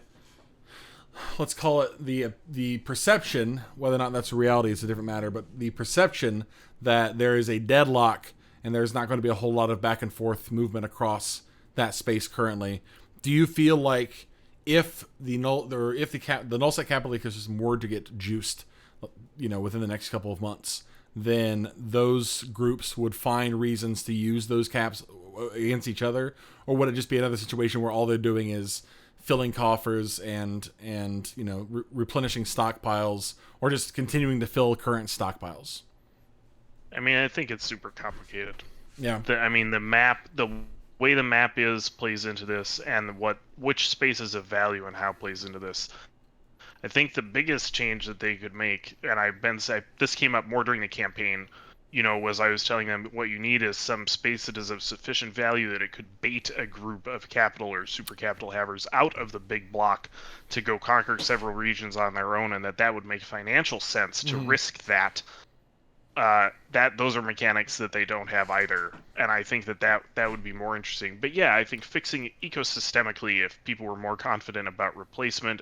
let's call it the perception, whether or not that's a reality is a different matter, but the perception that there is a deadlock and there's not going to be a whole lot of back and forth movement across that space currently. Do you feel like if the nullsec capital ecosystem were to get juiced, within the next couple of months, then those groups would find reasons to use those caps against each other? Or would it just be another situation where all they're doing is filling coffers and replenishing stockpiles, or just continuing to fill current stockpiles? I mean, I think it's super complicated. Yeah. The way the map plays into this, and which spaces of value and how plays into this. I think the biggest change that they could make, and this came up more during the campaign, was I was telling them what you need is some space that is of sufficient value that it could bait a group of capital or super capital havers out of the big block to go conquer several regions on their own, and that would make financial sense to risk that. Those are mechanics that they don't have either, and I think that would be more interesting. But yeah, I think fixing ecosystemically, if people were more confident about replacement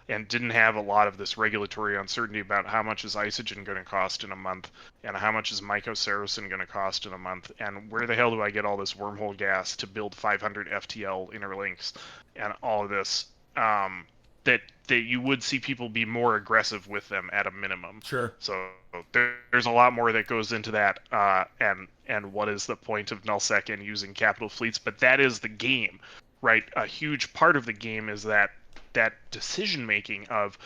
and didn't have a lot of this regulatory uncertainty about how much is Isogen going to cost in a month, and how much is Mycocericin going to cost in a month, and where the hell do I get all this wormhole gas to build 500 FTL interlinks, and all of this, that you would see people be more aggressive with them at a minimum. Sure. So there's a lot more that goes into that, and what is the point of nullsec and using capital fleets? But that is the game, right? A huge part of the game is that decision making of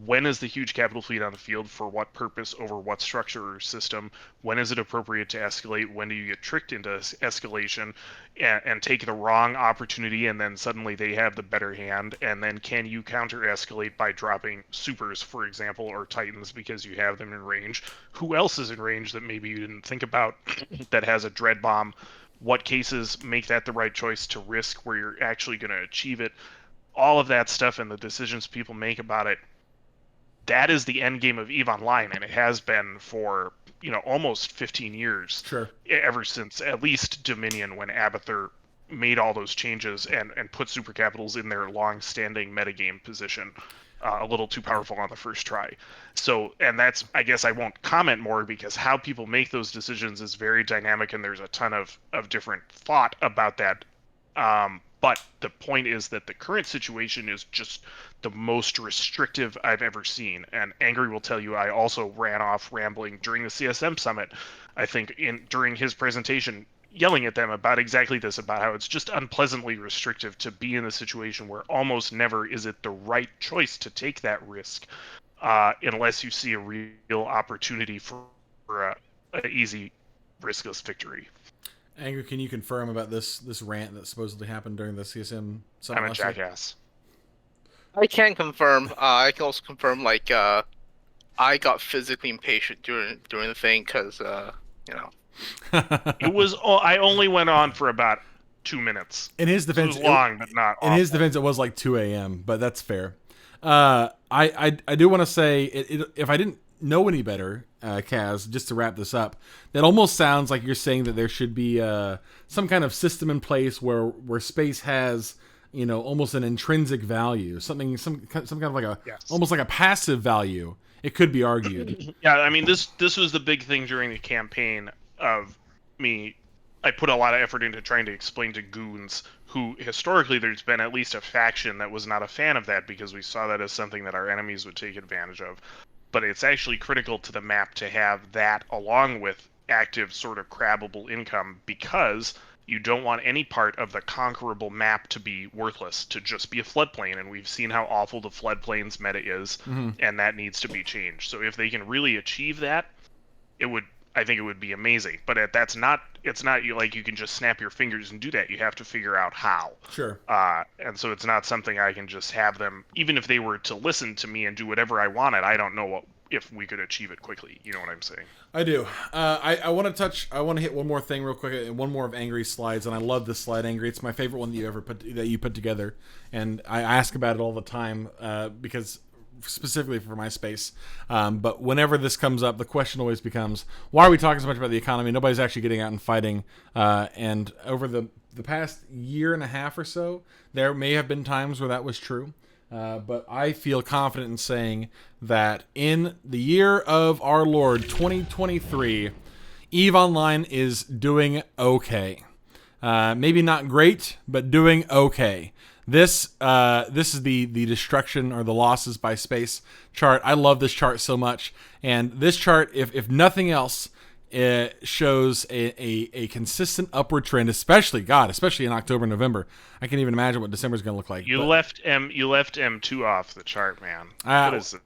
when is the huge capital fleet on the field, for what purpose, over what structure or system, when is it appropriate to escalate, when do you get tricked into escalation and take the wrong opportunity, and then suddenly they have the better hand, and then can you counter escalate by dropping supers, for example, or titans because you have them in range? Who else is in range that maybe you didn't think about that has a dread bomb? What cases make that the right choice to risk where you're actually going to achieve it? All of that stuff and the decisions people make about it, that is the end game of EVE Online, and it has been for almost 15 years. Sure. Ever since at least Dominion, when Abathur made all those changes and put super capitals in their long-standing metagame position. a little too powerful on the first try. So, and that's, I guess I won't comment more because how people make those decisions is very dynamic and there's a ton of different thought about that. But the point is that the current situation is just the most restrictive I've ever seen. And Angry will tell you I also ran off rambling during the CSM summit, I think during his presentation, yelling at them about exactly this, about how it's just unpleasantly restrictive to be in a situation where almost never is it the right choice to take that risk, unless you see a real opportunity for an easy, riskless victory. Angry, can you confirm about this rant that supposedly happened during the CSM summit? I'm a jackass. I can confirm. I can also confirm, like, I got physically impatient during the thing because, you know. It was. I only went on for about 2 minutes. In his defense, it was long, but not. In his defense, it was like 2 a.m., but that's fair. I do want to say, if I didn't know any better, Kaz, just to wrap this up, that almost sounds like you're saying that there should be some kind of system in place where space has, you know, almost an intrinsic value, some kind of like almost like a passive value. It could be argued. Yeah, I mean, this was the big thing during the campaign of me. I put a lot of effort into trying to explain to goons who historically there's been at least a faction that was not a fan of that because we saw that as something that our enemies would take advantage of. But it's actually critical to the map to have that along with active sort of crabbable income because you don't want any part of the conquerable map to be worthless, to just be a floodplain. And we've seen how awful the floodplains meta is, and that needs to be changed. So if they can really achieve that, I think it would be amazing. But it's not like you can just snap your fingers and do that. You have to figure out how. Sure. And so it's not something I can just have them, even if they were to listen to me and do whatever I wanted, I don't know if we could achieve it quickly. You know what I'm saying? I do. I want to hit one more thing real quick, and one more of Angry's slides, and I love this slide, Angry. It's my favorite one that you put together, and I ask about it all the time because specifically for my space. But whenever this comes up, the question always becomes, why are we talking so much about the economy? Nobody's actually getting out and fighting. And over the past year and a half or so, there may have been times where that was true. But I feel confident in saying that in the year of our Lord 2023, EVE Online is doing okay. Maybe not great, but doing okay. This is the destruction or the losses by space chart. I love this chart so much, and this chart, if nothing else, it shows a consistent upward trend, especially in October and November. I can't even imagine what December is going to look like. You left M2 off the chart, man.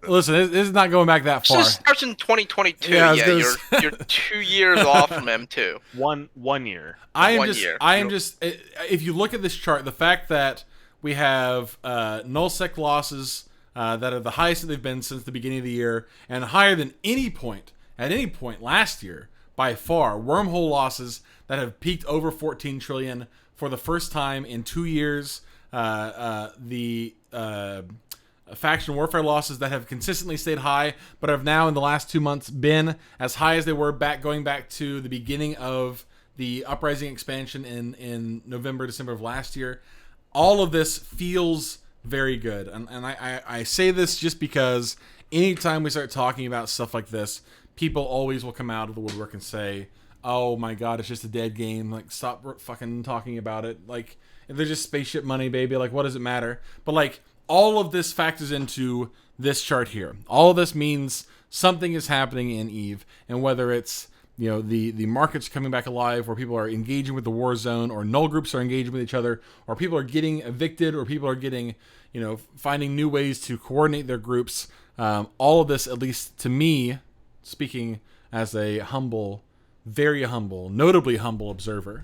Listen, this is not going back that far. This starts in 2022. Yeah, you're 2 years off from M2. One year. I am just. If you look at this chart, the fact that we have nullsec losses that are the highest that they've been since the beginning of the year, and higher than at any point last year by far. Wormhole losses that have peaked over 14 trillion for the first time in 2 years. The faction warfare losses that have consistently stayed high, but have now in the last 2 months been as high as they were going back to the beginning of the Uprising expansion in November, December of last year. All of this feels very good. And I say this just because anytime we start talking about stuff like this, people always will come out of the woodwork and say, oh my god, it's just a dead game. Like, stop fucking talking about it. Like, if there's just spaceship money, baby, like, what does it matter? But, like, all of this factors into this chart here. All of this means something is happening in EVE. And whether it's, you know, the market's coming back alive, where people are engaging with the war zone, or null groups are engaging with each other, or people are getting evicted, or people are getting, you know, finding new ways to coordinate their groups. All of this, at least to me, speaking as a humble, very humble, notably humble observer,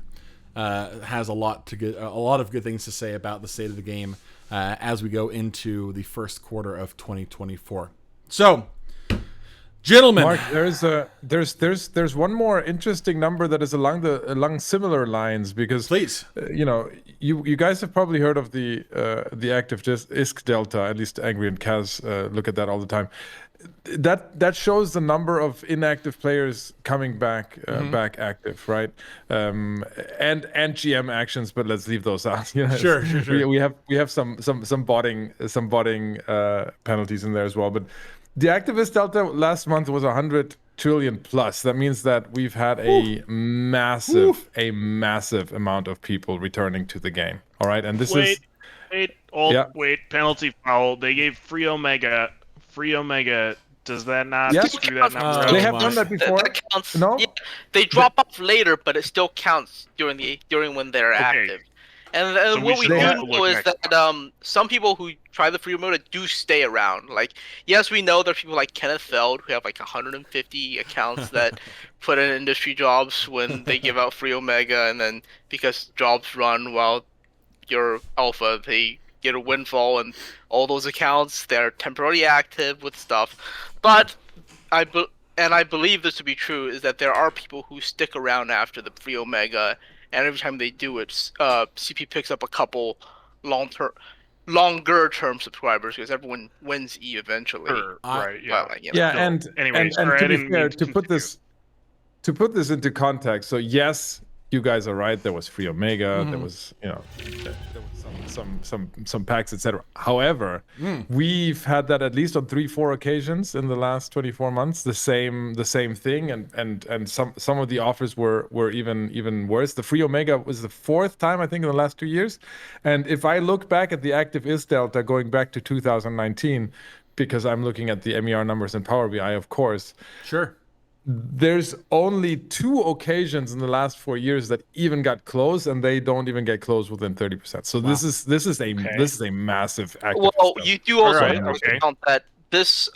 has a lot of good things to say about the state of the game as we go into the first quarter of 2024. So, gentlemen, Mark, there's one more interesting number that is along similar lines, because please, you know, you guys have probably heard of the active ISK delta. At least Angry and Kaz look at that all the time. That shows the number of inactive players coming back back active, right? And GM actions, but let's leave those out. You know, Sure. We have some botting penalties in there as well. But the activist delta last month was 100 trillion plus. That means that we've had a massive amount of people returning to the game. All right, and this is penalty foul. They gave free Omega. Does that not screw that number up? They have done that before. That counts. No, yeah, they drop off later, but it still counts during when they're active. And So what we should do look know is next that some people who try the free mode do stay around. Like, yes, we know there are people like Kenneth Feld who have like 150 accounts that put in industry jobs when they give out free Omega, and then because jobs run while you're alpha, they get a windfall, and all those accounts, they're temporarily active with stuff. But I believe this to be true, is that there are people who stick around after the free Omega, and every time they do it, CP picks up a couple longer term subscribers, because everyone wins EVE eventually. Sure, right, yeah. But, you know, yeah, and anyways, and sorry, to I be didn't fair, mean to to put this into context, so yes, you guys are right. There was free Omega. There was, there was some packs, etc. However, we've had that at least on 3-4 occasions in the last 24 months. The same thing, and some of the offers were even worse. The free Omega was the 4th time, I think, in the last 2 years. And if I look back at the active IS delta going back to 2019, because I'm looking at the MER numbers in Power BI, of course. Sure. There's only 2 occasions in the last 4 years that even got close, and they don't even get close within 30%. So this is a massive active. Well, you do also Alright, have to okay. count that this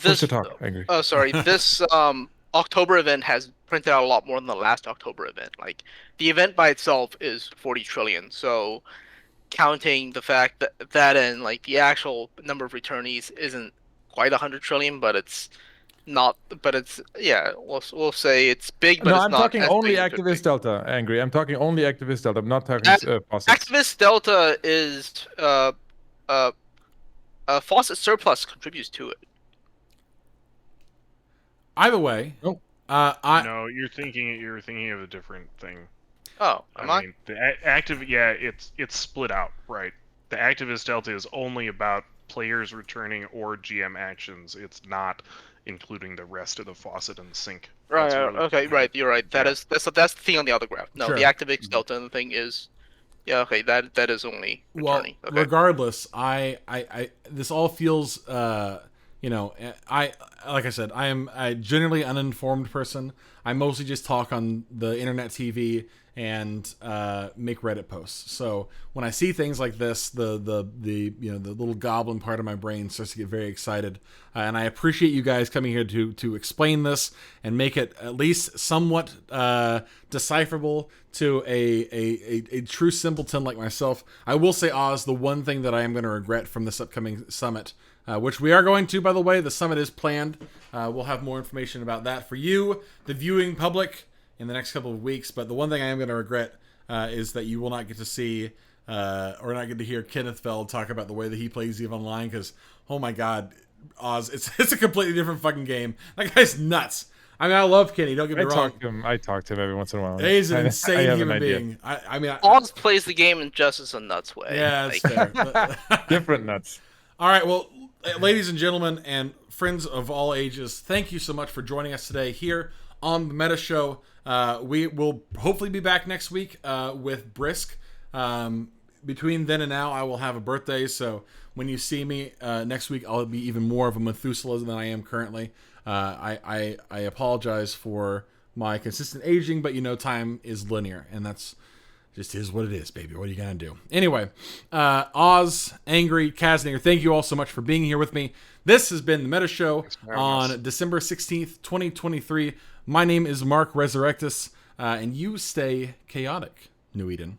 Push to talk, Angry. this October event has printed out a lot more than the last October event. Like, the event by itself is 40 trillion. So counting the fact that and like the actual number of returnees isn't quite 100 trillion, but it's not. But it's we'll say it's big. But No, it's I'm not talking as only big as it could be. activist delta, Angry. I'm talking only activist delta. I'm not talking faucets. Activist delta is faucet surplus contributes to it. Either way, Nope. No, you're thinking of a different thing. Oh, I mean, the active, it's split out, right? The activist delta is only about players returning or GM actions. It's not including the rest of the faucet and the sink. Right. That's really- Okay. Right. You're right. That's the thing on the other graph. No, Sure. the activist delta thing is. Yeah. Okay. That is only returning. Okay. Regardless, I this all feels like I said, I am a generally uninformed person. I mostly just talk on the internet, TV, and make Reddit posts. So when I see things like this, the little goblin part of my brain starts to get very excited, and I appreciate you guys coming here to explain this and make it at least somewhat decipherable to a true simpleton like myself. I will say, Oz, the one thing that I am going to regret from this upcoming summit, which we are going to, by the way, the summit is planned. We'll have more information about that for you, the viewing public, in the next couple of weeks. But the one thing I am going to regret is that you will not get to see or not get to hear Kenneth Feld talk about the way that he plays EVE Online, because, oh my God, Oz, it's a completely different fucking game. That guy's nuts. I mean, I love Kenny, don't get me wrong. I talk to him every once in a while. He's an insane have human an idea. being. I mean, Oz plays the game in just as a nuts way. yeah, that's Like, fair. Different nuts. All right, well, ladies and gentlemen, and friends of all ages, thank you so much for joining us today here on the Meta Show. We will hopefully be back next week with Brisc. Between then and now, I will have a birthday, so when you see me next week, I'll be even more of a Methuselah than I am currently. I apologize for my consistent aging, but time is linear, and that's just is what it is, baby. What are you gonna do? Anyway, Oz, Angry, Kazanir, thank you all so much for being here with me. This has been the Meta Show on December 16th, 2023. My name is Mark Resurrectus, and you stay chaotic, New Eden.